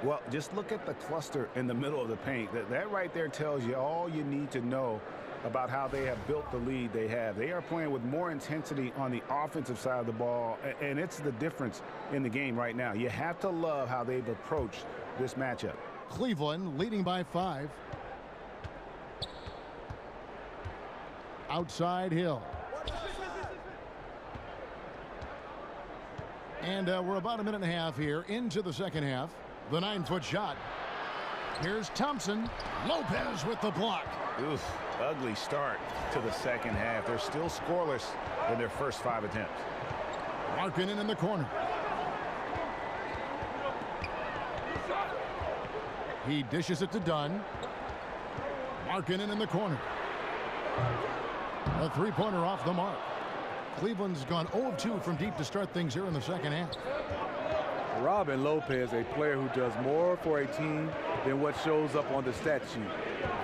Well, just look at the cluster in the middle of the paint. That right there tells you all you need to know about how they have built the lead they have. They are playing with more intensity on the offensive side of the ball, and it's the difference in the game right now. You have to love how they've approached this matchup. Cleveland leading by 5. Outside Hill. And we're about a minute and a half here into the second half. The 9-foot shot. Here's Thompson. Lopez with the block. Oof, ugly start to the second half. They're still scoreless in their first 5 attempts. Markkanen in the corner. He dishes it to Dunn. Markkanen in the corner. A 3-pointer off the mark. Cleveland's gone 0 of 2 from deep to start things here in the second half. Robin Lopez, a player who does more for a team than what shows up on the stat sheet.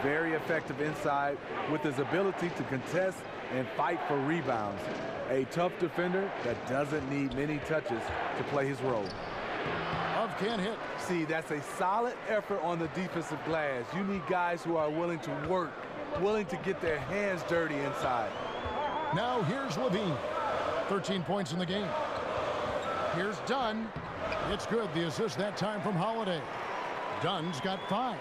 Very effective inside with his ability to contest and fight for rebounds. A tough defender that doesn't need many touches to play his role. Love can't hit. See, that's a solid effort on the defensive glass. You need guys who are willing to work, willing to get their hands dirty inside. Now here's Levine. 13 points in the game. Here's Dunn. It's good. The assist that time from Holiday. Dunn's got 5.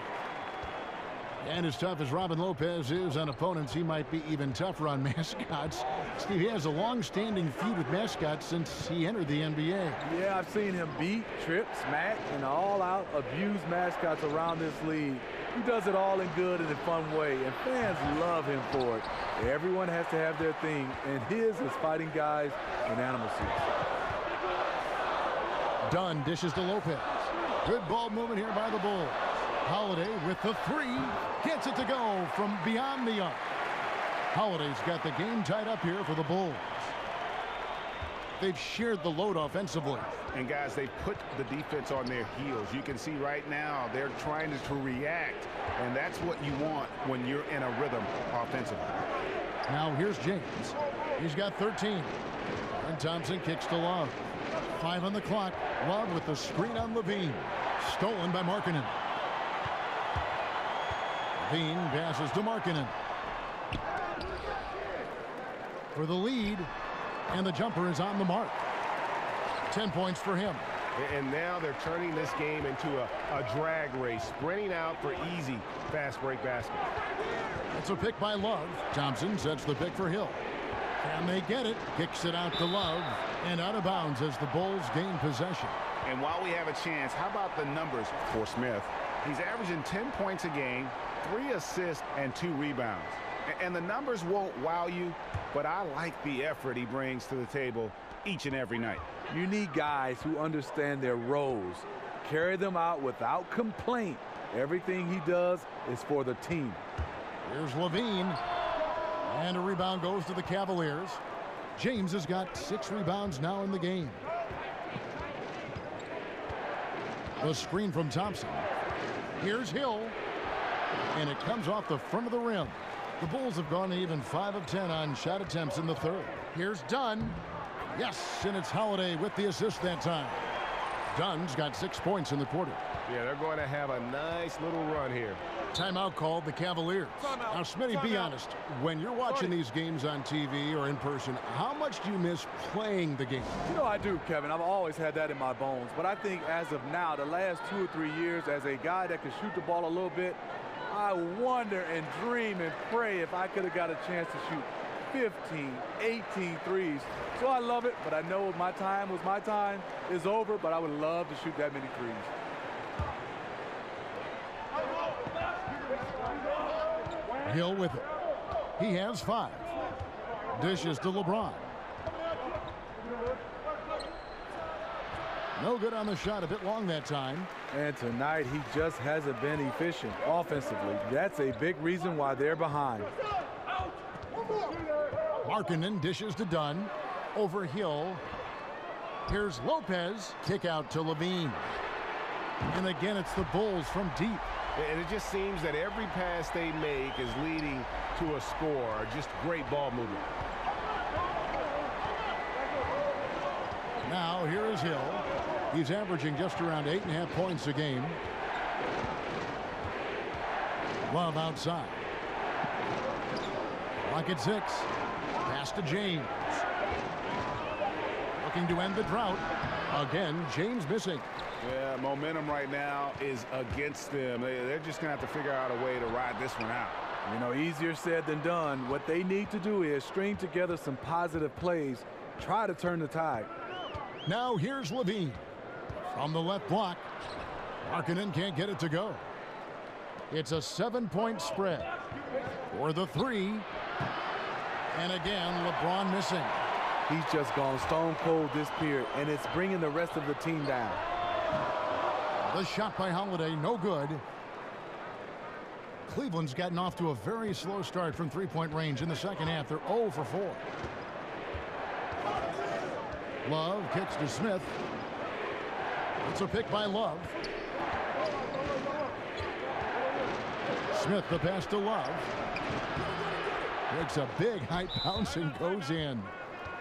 And as tough as Robin Lopez is on opponents, he might be even tougher on mascots. Steve, he has a long-standing feud with mascots since he entered the NBA. Yeah, I've seen him beat, trip, smack, and all-out abuse mascots around this league. He does it all in good and in fun way, and fans love him for it. Everyone has to have their thing, and his is fighting guys in animal suits. Dunn dishes to Lopez. Good ball movement here by the Bulls. Holiday with the 3. Gets it to go from beyond the arc. Holiday's got the game tied up here for the Bulls. They've shared the load offensively. And guys, they've put the defense on their heels. You can see right now they're trying to react, and that's what you want when you're in a rhythm offensively. Now here's James. He's got 13. And Thompson kicks to Love. 5 on the clock. Love with the screen on Levine. Stolen by Markkanen. Levine passes to Markkanen. For the lead. And the jumper is on the mark. 10 points for him. And now they're turning this game into a drag race, sprinting out for easy fast break basket. It's a pick by Love. Thompson sets the pick for Hill. And they get it. Kicks it out to Love. And out of bounds as the Bulls gain possession. And while we have a chance, how about the numbers for Smith? He's averaging 10 points a game, 3 assists, and 2 rebounds. And the numbers won't wow you, but I like the effort he brings to the table each and every night. You need guys who understand their roles, carry them out without complaint. Everything he does is for the team. Here's Levine. And a rebound goes to the Cavaliers. James has got 6 rebounds now in the game. The screen from Thompson. Here's Hill. And it comes off the front of the rim. The Bulls have gone even 5 of 10 on shot attempts in the third. Here's Dunn. Yes, and it's Holiday with the assist that time. Dunn's got 6 points in the quarter. Yeah, they're going to have a nice little run here. Timeout called the Cavaliers. Now, Smitty, be honest. When you're watching these games on TV or in person, how much do you miss playing the game? You know I do, Kevin. I've always had that in my bones. But I think as of now, the last 2 or 3 years, as a guy that can shoot the ball a little bit, I wonder and dream and pray if I could have got a chance to shoot 15, 18 threes. So I love it, but I know my time is over, but I would love to shoot that many threes. Hill with it. He has 5. Dishes to LeBron. No good on the shot, a bit long that time. And tonight, he just hasn't been efficient offensively. That's a big reason why they're behind. Markkanen dishes to Dunn. Over Hill. Here's Lopez. Kick out to Levine. And again, it's the Bulls from deep. And it just seems that every pass they make is leading to a score. Just great ball movement. Now, here is Hill. He's averaging just around 8.5 points a game. Love outside. Clock at 6. Pass to James. Looking to end the drought. Again, James missing. Yeah, momentum right now is against them. They're just going to have to figure out a way to ride this one out. You know, easier said than done. What they need to do is string together some positive plays, try to turn the tide. Now here's Levine. From the left block. Markkanen can't get it to go. It's a 7-point spread. For the 3. And again, LeBron missing. He's just gone stone cold this period, and it's bringing the rest of the team down. The shot by Holiday, no good. Cleveland's gotten off to a very slow start from three-point range in the second half. They're 0 for 4. Love kicks to Smith. It's a pick by Love. Smith the pass to Love. Takes a big high bounce and goes in.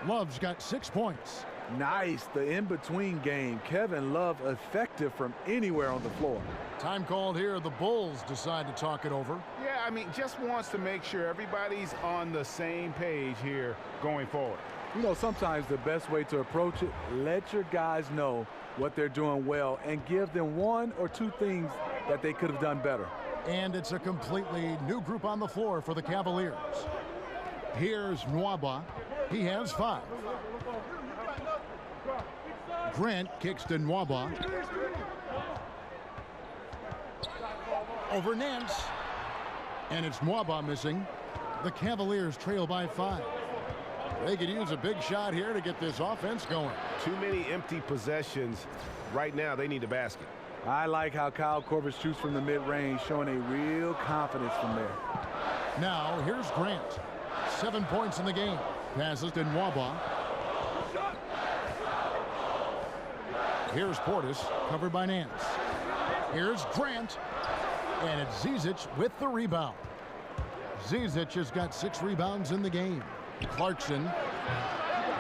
Love's got 6 points. Nice, the in-between game. Kevin Love effective from anywhere on the floor. Time called here. The Bulls decide to talk it over. Yeah, I mean, just wants to make sure everybody's on the same page here going forward. You know, sometimes the best way to approach it, let your guys know what they're doing well and give them 1 or 2 things that they could have done better. And it's a completely new group on the floor for the Cavaliers. Here's Nwaba. He has 5. Grant kicks to Nwaba. Over Nance. And it's Nwaba missing. The Cavaliers trail by 5. They could use a big shot here to get this offense going. Too many empty possessions. Right now, they need a basket. I like how Kyle Korver shoots from the mid-range, showing a real confidence from there. Now, here's Grant. 7 points in the game. Passes to Nwaba. Here's Portis, covered by Nance. Here's Grant. And it's Zizic with the rebound. Zizic has got 6 rebounds in the game. Clarkson.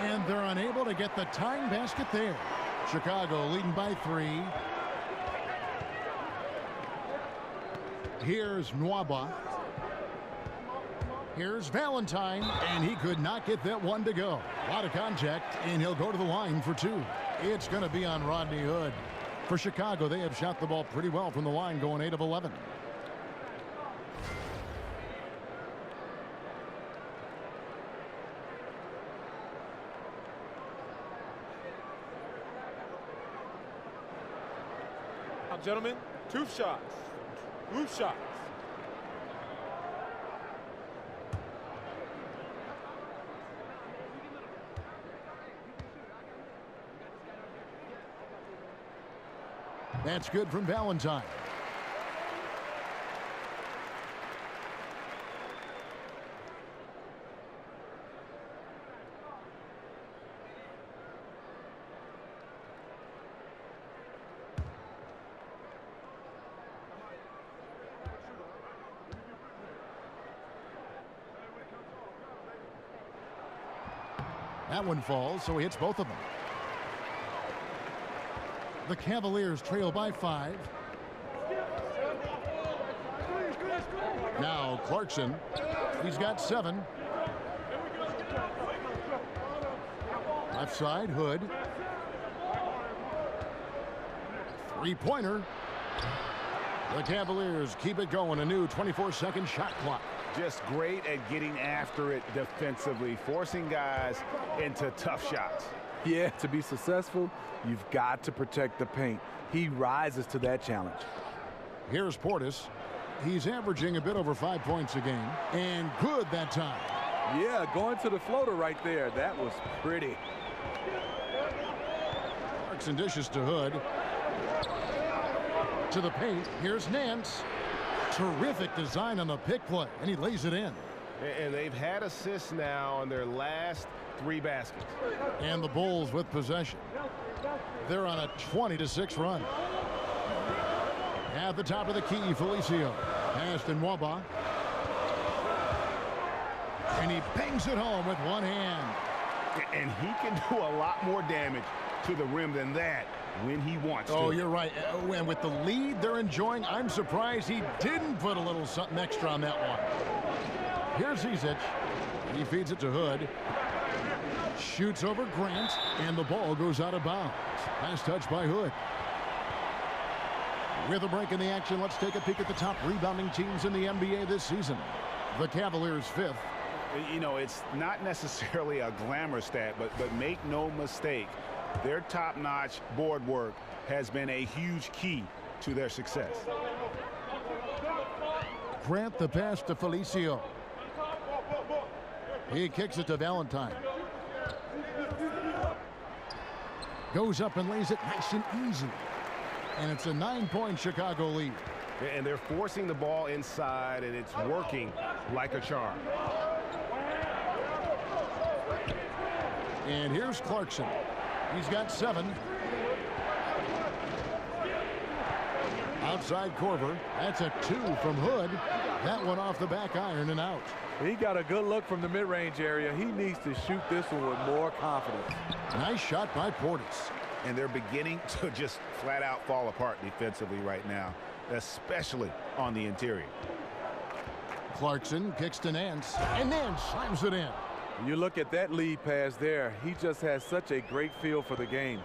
And they're unable to get the tying basket there. Chicago leading by 3. Here's Nwaba. Here's Valentine, and he could not get that one to go. A lot of contact, and he'll go to the line for 2. It's going to be on Rodney Hood. For Chicago, they have shot the ball pretty well from the line, going 8 of 11. Now, gentlemen, 2 shots. 2 shots. That's good from Valentine. That one falls, so he hits both of them. The Cavaliers trail by 5. Now Clarkson. He's got 7. Left side, Hood. Three-pointer. The Cavaliers keep it going. A new 24-second shot clock. Just great at getting after it defensively, forcing guys into tough shots. Yeah, to be successful, you've got to protect the paint. He rises to that challenge. Here's Portis. He's averaging a bit over 5 points a game. And good that time. Yeah, going to the floater right there. That was pretty. Clarkson dishes to Hood. To the paint. Here's Nance. Terrific design on the pick play, and he lays it in. And they've had assists now on their last 3 baskets. And the Bulls with possession. They're on a 20-6 run. At the top of the key, Felicio. Pass to Nwaba. And he bangs it home with one hand. And he can do a lot more damage to the rim than that when he wants to. Oh, you're right. And with the lead they're enjoying, I'm surprised he didn't put a little something extra on that one. Here's Zizic. He feeds it to Hood. Shoots over Grant, and the ball goes out of bounds. Pass touch by Hood. With a break in the action, let's take a peek at the top rebounding teams in the NBA this season. The Cavaliers 5th. You know, it's not necessarily a glamour stat, but make no mistake, their top-notch board work has been a huge key to their success. Grant the pass to Felicio. He kicks it to Valentine. Goes up and lays it nice and easy. And it's a 9-point Chicago lead. And they're forcing the ball inside, and it's working like a charm. And here's Clarkson. He's got 7. Outside Korver. That's a 2 from Hood. That one off the back iron and out. He got a good look from the mid-range area. He needs to shoot this one with more confidence. Nice shot by Portis. And they're beginning to just flat out fall apart defensively right now, especially on the interior. Clarkson kicks to Nance, and Nance slams it in. You look at that lead pass there. He just has such a great feel for the game.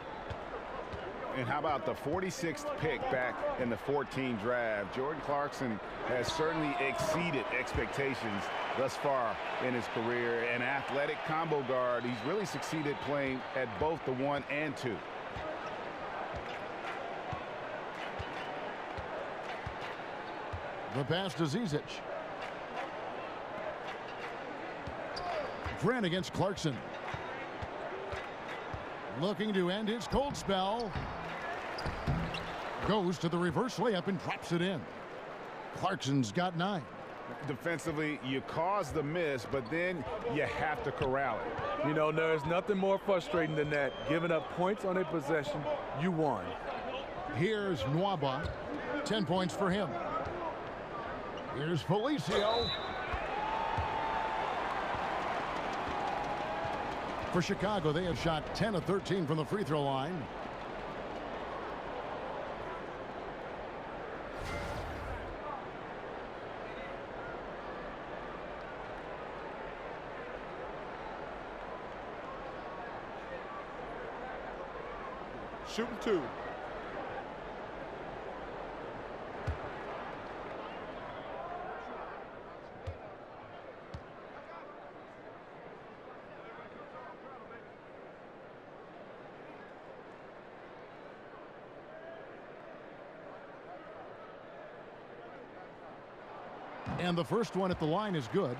And how about the 46th pick back in the 14 draft? Jordan Clarkson has certainly exceeded expectations thus far in his career. An athletic combo guard. He's really succeeded playing at both the 1 and 2. The pass to Zizic. Grant against Clarkson. Looking to end his cold spell. Goes to the reverse layup and drops it in. Clarkson's got 9. Defensively, you cause the miss, but then you have to corral it. You know, there's nothing more frustrating than that. Giving up points on a possession, you won. Here's Nwaba. 10 points for him. Here's Felicio. For Chicago, they have shot 10 of 13 from the free throw line. Shooting 2. And the first one at the line is good.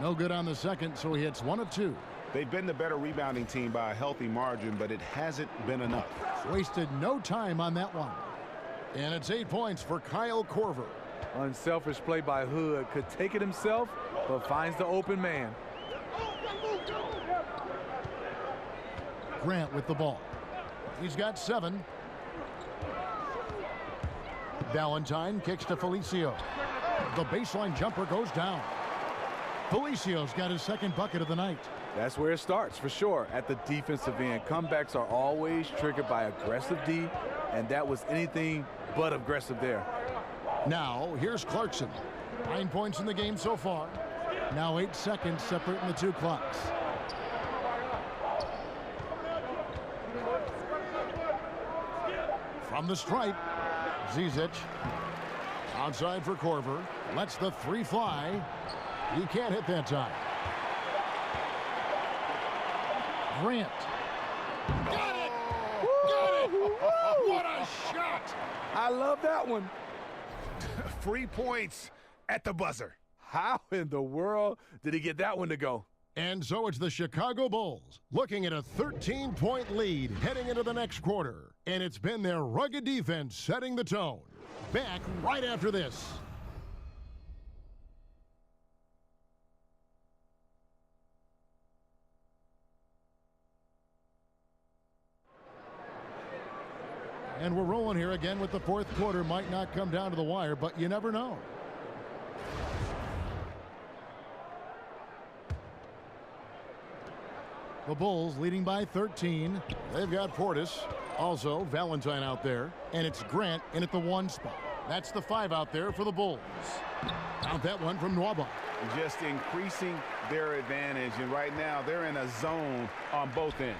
No good on the second, so he hits 1 of 2. They've been the better rebounding team by a healthy margin, but it hasn't been enough. Wasted no time on that one. And it's 8 points for Kyle Korver. Unselfish play by Hood. Could take it himself, but finds the open man. Grant with the ball. He's got 7. Valentine kicks to Felicio. The baseline jumper goes down. Felicio's got his second bucket of the night. That's where it starts, for sure, at the defensive end. Comebacks are always triggered by aggressive D, and that was anything but aggressive there. Now, here's Clarkson. 9 points in the game so far. Now 8 seconds separating the two clocks. From the stripe, Zizic. Outside for Korver. Lets the 3 fly. He can't hit that time. Grant. Got it! Got it! What a shot! I love that one. Free points at the buzzer. How in the world did he get that one to go? And so it's the Chicago Bulls looking at a 13-point lead heading into the next quarter. And it's been their rugged defense setting the tone. Back right after this. And we're rolling here again with the fourth quarter. Might not come down to the wire, but you never know. The Bulls leading by 13. They've got Portis, also Valentine out there, and it's Grant in at the 1 spot. That's the 5 out there for the Bulls. Count that one from Nwaba. Just increasing their advantage, and right now they're in a zone on both ends.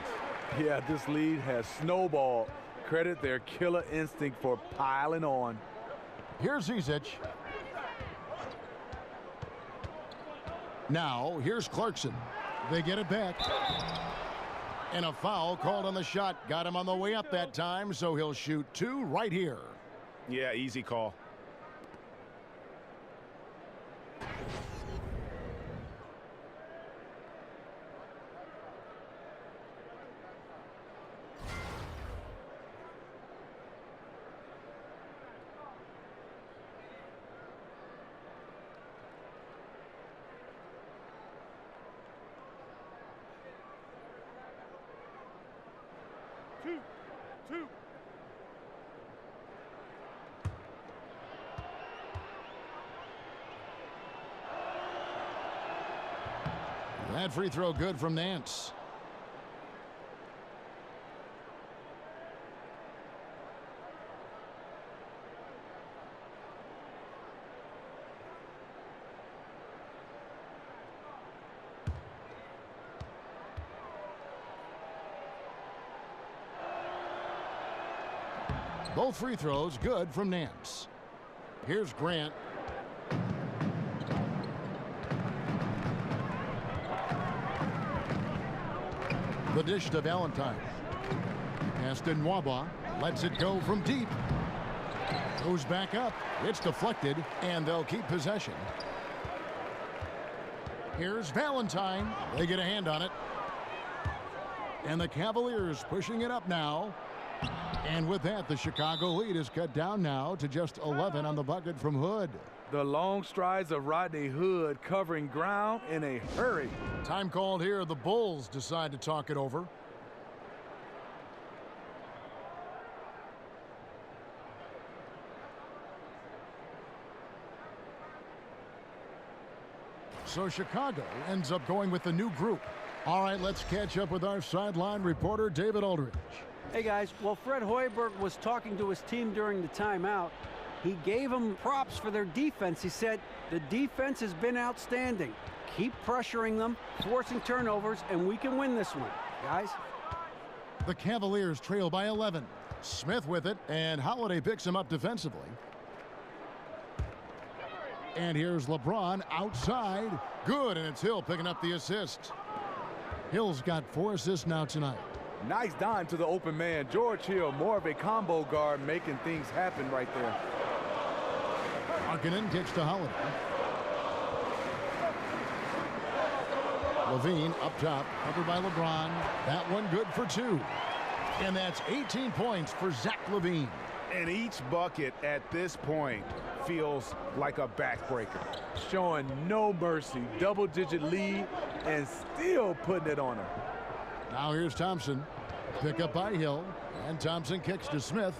Yeah, this lead has snowballed. Credit their killer instinct for piling on. Here's Zizic. Now, here's Clarkson. They get it back. And a foul called on the shot. Got him on the way up that time, so he'll shoot 2 right here. Yeah, easy call. That free throw good from Nance. Both free throws good from Nance. Here's Grant. The dish to Valentine. Pass to Nwaba. Lets it go from deep. Goes back up. It's deflected, and they'll keep possession. Here's Valentine. They get a hand on it. And the Cavaliers pushing it up now. And with that, the Chicago lead is cut down now to just 11 on the bucket from Hood. The long strides of Rodney Hood covering ground in a hurry. Time called here. The Bulls decide to talk it over. So Chicago ends up going with the new group. All right, let's catch up with our sideline reporter, David Aldridge. Hey, guys. Well, Fred Hoiberg was talking to his team during the timeout. He gave them props for their defense. He said, the defense has been outstanding. Keep pressuring them, forcing turnovers, and we can win this one, guys. The Cavaliers trail by 11. Smith with it, and Holiday picks him up defensively. And here's LeBron outside. Good, and it's Hill picking up the assist. Hill's got 4 assists now tonight. Nice dime to the open man. George Hill, more of a combo guard, making things happen right there. Markkanen kicks to Holiday. Levine up top, covered by LeBron. That one good for 2. And that's 18 points for Zach LaVine. And each bucket at this point feels like a backbreaker. Showing no mercy, double-digit lead, and still putting it on her. Now here's Thompson. Pick up by Hill, and Thompson kicks to Smith.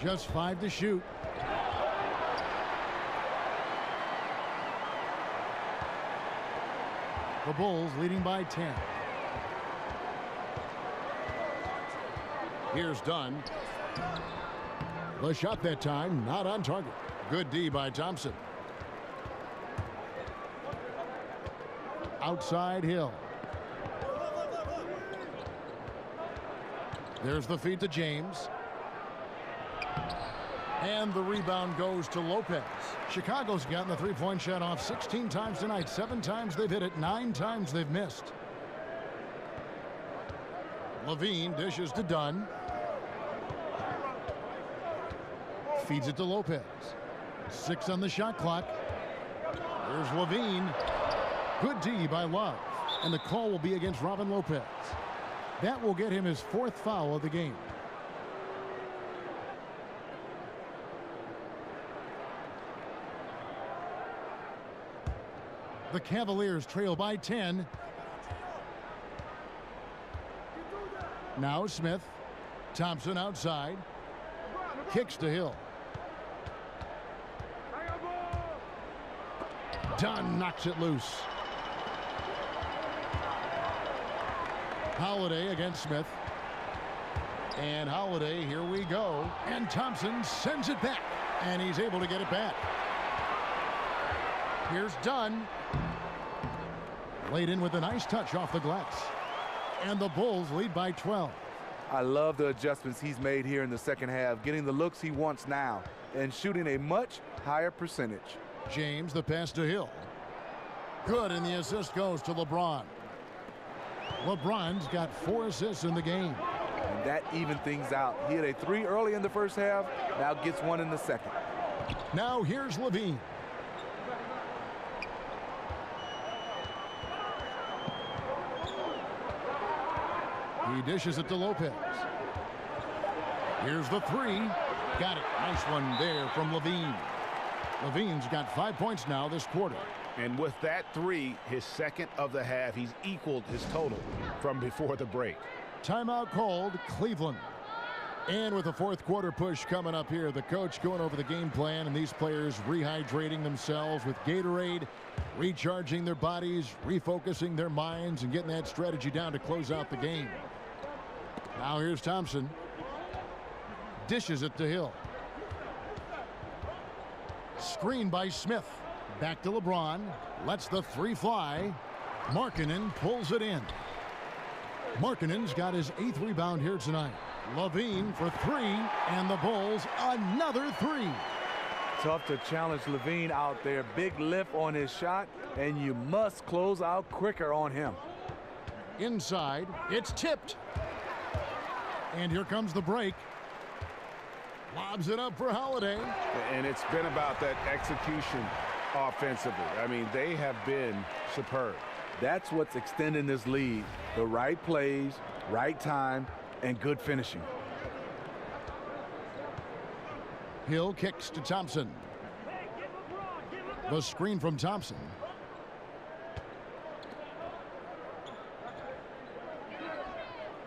Just 5 to shoot. The Bulls leading by 10. Here's Dunn. The shot that time, not on target. Good D by Thompson. Outside Hill. There's the feed to James. And the rebound goes to Lopez. Chicago's gotten the three-point shot off 16 times tonight. 7 times they've hit it, 9 times they've missed. Levine dishes to Dunn. Feeds it to Lopez. 6 on the shot clock. Here's Levine. Good D by Love. And the call will be against Robin Lopez. That will get him his 4th foul of the game. The Cavaliers trail by 10. Now Smith. Thompson outside. Kicks to Hill. Dunn knocks it loose. Holiday against Smith. And Holiday, here we go. And Thompson sends it back. And he's able to get it back. Here's Dunn. Laid in with a nice touch off the glass. And the Bulls lead by 12. I love the adjustments he's made here in the second half, getting the looks he wants now and shooting a much higher percentage. James, the pass to Hill. Good, and the assist goes to LeBron. LeBron's got 4 assists in the game. And that even things out. He had a 3 early in the first half, now gets 1 in the second. Now here's Levine. He dishes it to Lopez. Here's the 3. Got it. Nice one there from Levine. Levine's got 5 points now this quarter. And with that 3, his second of the half, he's equaled his total from before the break. Timeout called, Cleveland. And with the 4th quarter push coming up here, the coach going over the game plan and these players rehydrating themselves with Gatorade, recharging their bodies, refocusing their minds, and getting that strategy down to close out the game. Now here's Thompson. Dishes it to Hill. Screen by Smith. Back to LeBron. Lets the 3 fly. Markkanen pulls it in. Markkanen's got his 8th rebound here tonight. Levine for 3, and the Bulls another 3. Tough to challenge Levine out there. Big lift on his shot, and you must close out quicker on him. Inside, it's tipped. And here comes the break. Lobs it up for Holiday. And it's been about that execution offensively. I mean, they have been superb. That's what's extending this lead. The right plays, right time, and good finishing. Hill kicks to Thompson. The screen from Thompson.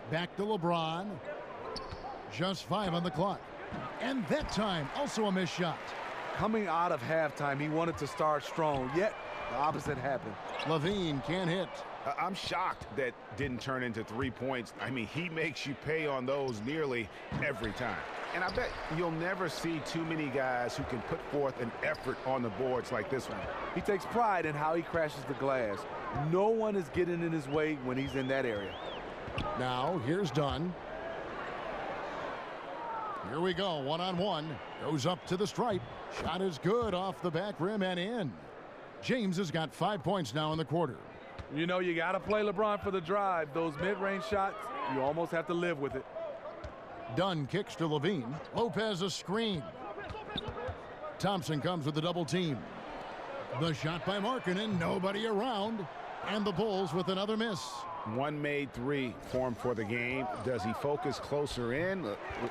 Back to LeBron. Just 5 on the clock. And that time, also a missed shot. Coming out of halftime, he wanted to start strong, yet the opposite happened. Levine can't hit. I'm shocked that didn't turn into 3 points. I mean, he makes you pay on those nearly every time. And I bet you'll never see too many guys who can put forth an effort on the boards like this one. He takes pride in how he crashes the glass. No one is getting in his way when he's in that area. Now, here's Dunn. Here we go, 1-on-1. Goes up to the stripe. Shot is good off the back rim and in. James has got 5 points now in the quarter. You know, you got to play LeBron for the drive. Those mid-range shots, you almost have to live with it. Dunn kicks to Levine. Lopez a screen. Thompson comes with the double team. The shot by Markkanen, nobody around. And the Bulls with another miss. One made three formed for the game. Does he focus closer in?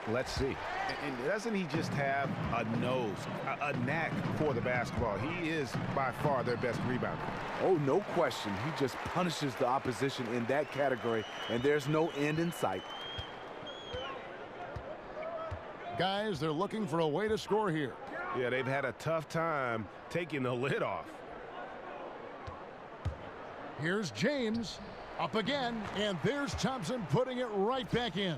Let's see. And doesn't he just have a nose, a knack for the basketball? He is by far their best rebounder. Oh, no question. He just punishes the opposition in that category, and there's no end in sight. Guys, they're looking for a way to score here. Yeah, they've had a tough time taking the lid off. Here's James. Up again, and there's Thompson putting it right back in.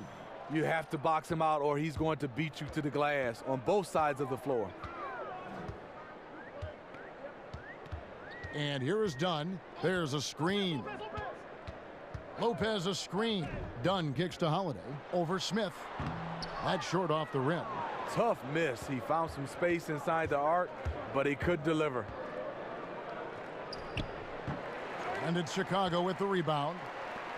You have to box him out or he's going to beat you to the glass on both sides of the floor. And here is Dunn. There's a screen. Lopez a screen. Dunn kicks to Holiday. Over Smith. That's short off the rim. Tough miss. He found some space inside the arc, but he could deliver. And it's Chicago with the rebound.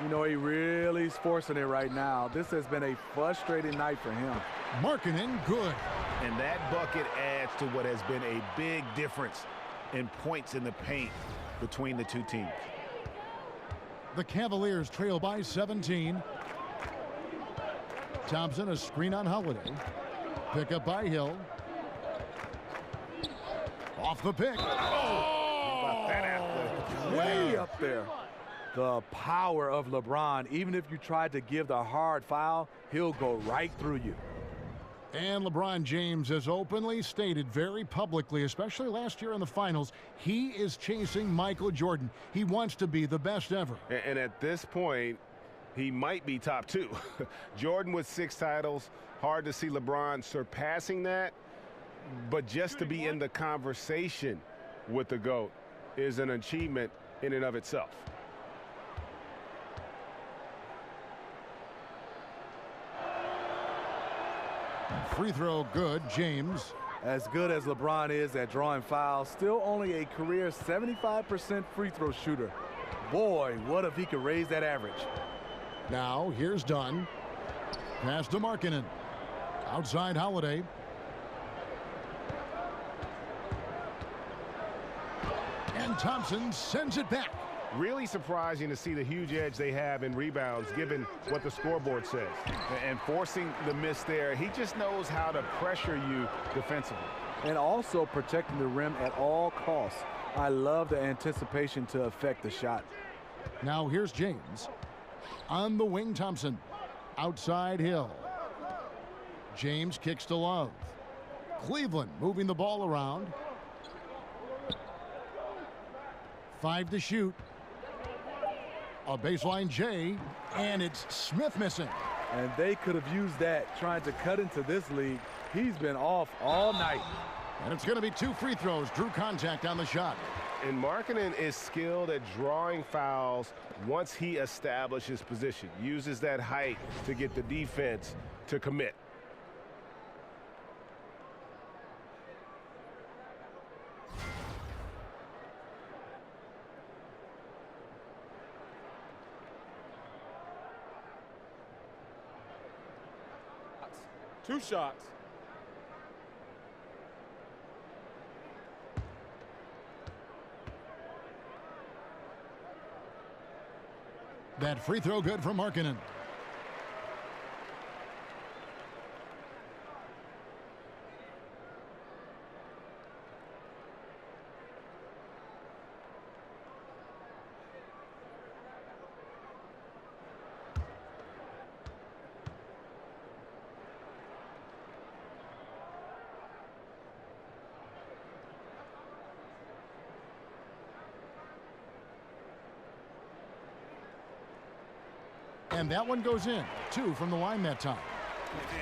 You know, he really is forcing it right now. This has been a frustrating night for him. Markkanen, good. And that bucket adds to what has been a big difference in points in the paint between the two teams. The Cavaliers trail by 17. Thompson, a screen on Holiday. Pick up by Hill. Off the pick. Way up there. The power of LeBron. Even if you tried to give the hard foul, he'll go right through you. And LeBron James has openly stated very publicly, especially last year in the finals, he is chasing Michael Jordan. He wants to be the best ever. And at this point, he might be top two. Jordan with 6 titles. Hard to see LeBron surpassing that. But just to be in the conversation with the GOAT is an achievement in and of itself. Free throw good, James. As good as LeBron is at drawing fouls, still only a career 75% free throw shooter. Boy, what if he could raise that average. Now, here's Dunn. Pass to Markkanen. Outside Holiday. And Thompson sends it back. Really surprising to see the huge edge they have in rebounds, given what the scoreboard says. And forcing the miss there, he just knows how to pressure you defensively. And also protecting the rim at all costs. I love the anticipation to affect the shot. Now here's James. On the wing, Thompson. Outside Hill. James kicks to Love. Cleveland moving the ball around. 5 to shoot. A baseline J, and it's Smith missing. And they could have used that trying to cut into this league. He's been off all night. And it's going to be 2 free throws. Drew contact on the shot. And Markkanen is skilled at drawing fouls once he establishes position. Uses that height to get the defense to commit. Two shots. That free throw good from Markkanen. And that one goes in. 2 from the line that time.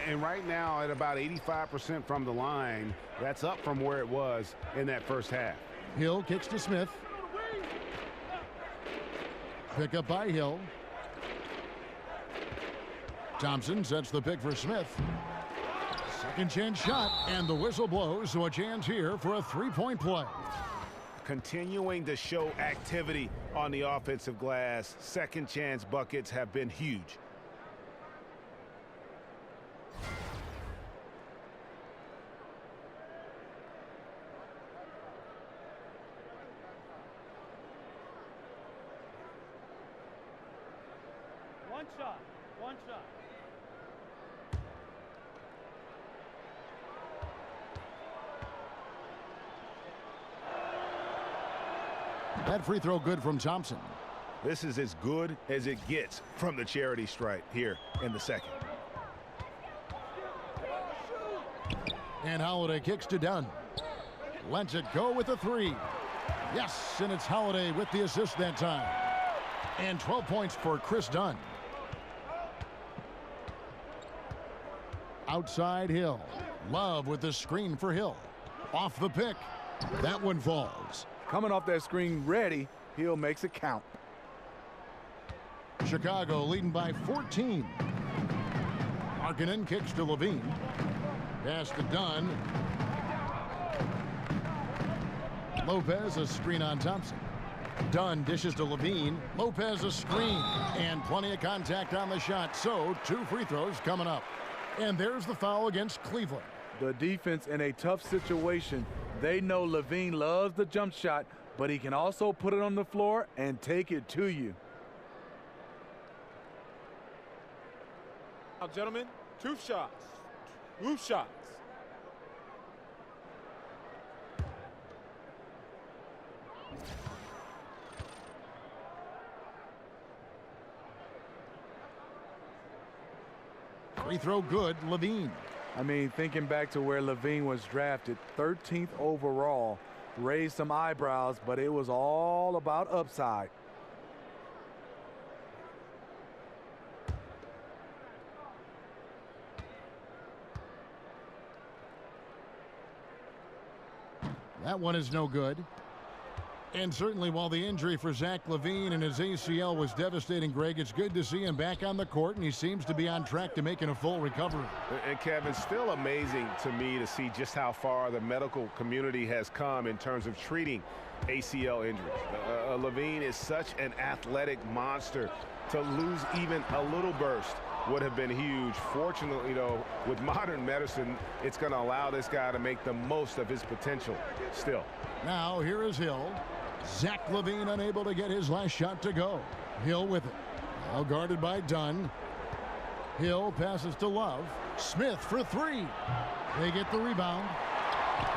And right now at about 85% from the line, that's up from where it was in that first half. Hill kicks to Smith. Pick up by Hill. Thompson sets the pick for Smith. Second chance shot, and the whistle blows, so a chance here for a 3-point play. Continuing to show activity on the offensive glass. Second chance buckets have been huge. One shot. One shot. That free throw good from Thompson. This is as good as it gets from the charity stripe here in the second. And Holiday kicks to Dunn. Lets it go with the three. Yes, and it's Holiday with the assist that time. And 12 points for Chris Dunn. Outside Hill. Love with the screen for Hill. Off the pick. That one falls. Coming off that screen ready, Hill makes it count. Chicago leading by 14. Markkanen kicks to Levine. Pass to Dunn. Lopez, a screen on Thompson. Dunn dishes to Levine. Lopez, a screen. And plenty of contact on the shot. So, 2 free throws coming up. And there's the foul against Cleveland. The defense in a tough situation. They know Levine loves the jump shot, but he can also put it on the floor and take it to you. Now, gentlemen, 2 shots. 2 shots. Free throw good, Levine. I mean, thinking back to where Levine was drafted, 13th overall, raised some eyebrows, but it was all about upside. That one is no good. And certainly while the injury for Zach LaVine and his ACL was devastating, Greg, it's good to see him back on the court, and he seems to be on track to making a full recovery. And Kevin, still amazing to me to see just how far the medical community has come in terms of treating ACL injuries. LaVine is such an athletic monster. To lose even a little burst would have been huge. Fortunately, though, with modern medicine, it's going to allow this guy to make the most of his potential still. Now here is Hill. Zach LaVine unable to get his last shot to go. Hill with it. Now guarded by Dunn. Hill passes to Love. Smith for 3. They get the rebound.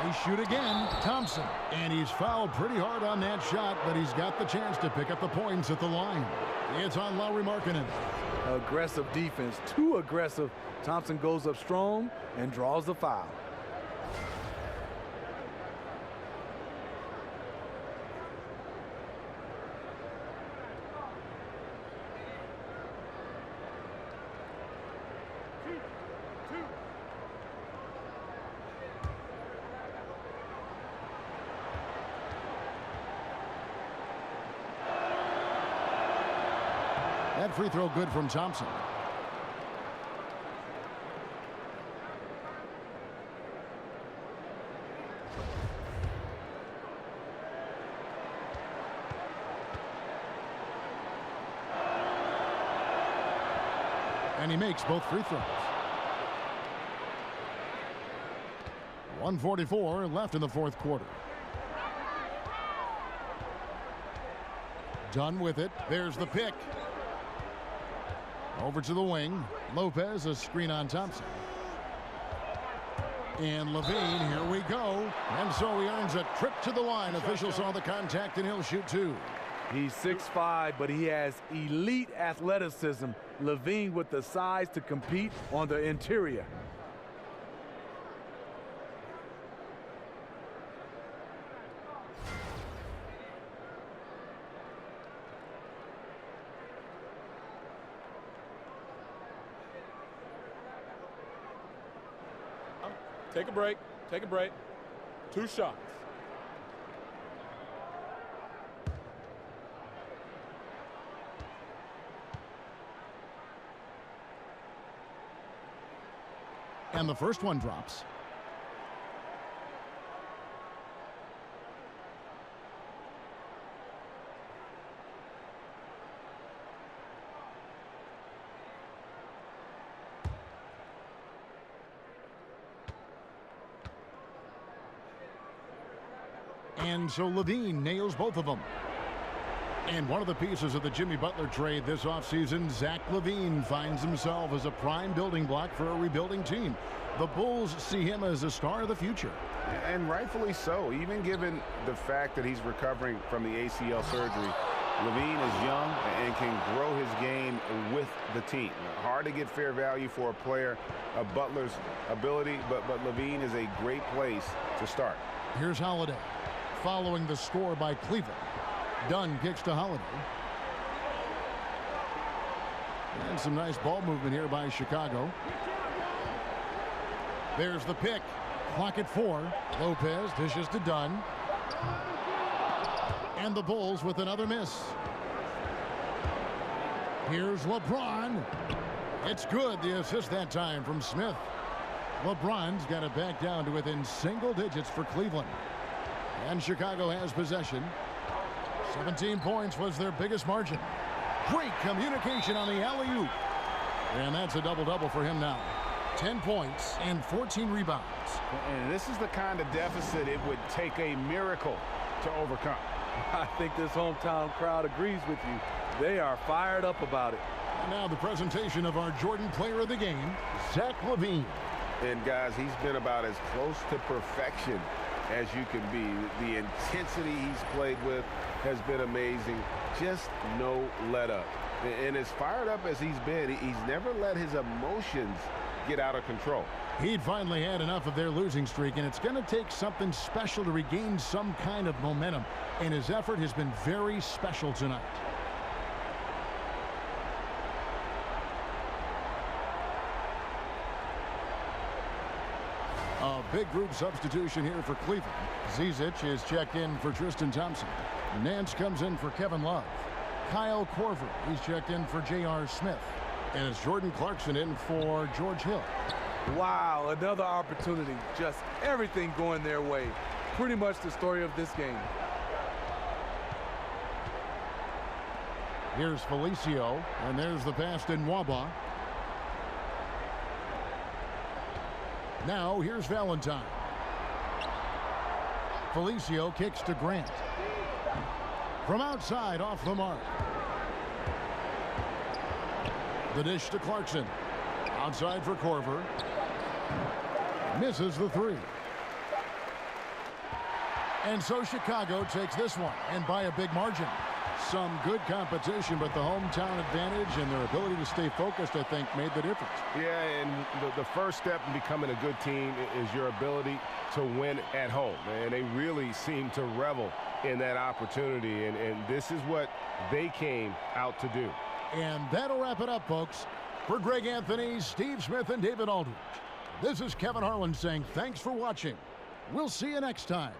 They shoot again. Thompson. And he's fouled pretty hard on that shot, but he's got the chance to pick up the points at the line. It's on Lauri Markkanen. Aggressive defense. Too aggressive. Thompson goes up strong and draws the foul. That free throw good from Thompson. And he makes both free throws. 1:44 left in the 4th quarter. Dunn with it. There's the pick. Over to the wing. Lopez, a screen on Thompson. And LaVine, here we go. And so he earns a trip to the line. Officials saw the contact, and he'll shoot 2. He's 6'5", but he has elite athleticism. LaVine with the size to compete on the interior. Take a break. Take a break. 2 shots. And the first one drops. And so LaVine nails both of them. And one of the pieces of the Jimmy Butler trade this offseason, Zach LaVine, finds himself as a prime building block for a rebuilding team. The Bulls see him as a star of the future. And rightfully so, even given the fact that he's recovering from the ACL surgery. LaVine is young and can grow his game with the team. Hard to get fair value for a player of Butler's ability, but LaVine is a great place to start. Here's Holiday, following the score by Cleveland. Dunn kicks to Holiday. And some nice ball movement here by Chicago. There's the pick. Clock at 4. Lopez dishes to Dunn. And the Bulls with another miss. Here's LeBron. It's good. The assist that time from Smith. LeBron's got it back down to within single digits for Cleveland. And Chicago has possession. 17 points was their biggest margin. Great communication on the alley-oop. And that's a double-double for him now. 10 points and 14 rebounds. And this is the kind of deficit it would take a miracle to overcome. I think this hometown crowd agrees with you. They are fired up about it. And now the presentation of our Jordan Player of the Game, Zach LaVine. And guys, he's been about as close to perfection as you can be. The intensity he's played with has been amazing. Just no let up. And as fired up as he's been, he's never let his emotions get out of control. He'd finally had enough of their losing streak, and it's going to take something special to regain some kind of momentum. And his effort has been very special tonight. A big group substitution here for Cleveland. Zizic is checked in for Tristan Thompson. Nance comes in for Kevin Love. Kyle Korver, he's checked in for J.R. Smith. And it's Jordan Clarkson in for George Hill. Wow, another opportunity. Just everything going their way. Pretty much the story of this game. Here's Felicio, and there's the pass to Nwaba. Now here's Valentine. Felicio kicks to Grant. From outside, off the mark. The dish to Clarkson. Outside for Korver. Misses the three. And so Chicago takes this one, and by a big margin. Some good competition, but the hometown advantage and their ability to stay focused, I think, made the difference. Yeah, and the first step in becoming a good team is your ability to win at home. And they really seem to revel in that opportunity, and this is what they came out to do. And that'll wrap it up, folks. For Greg Anthony, Steve Smith, and David Aldridge, this is Kevin Harlan saying thanks for watching. We'll see you next time.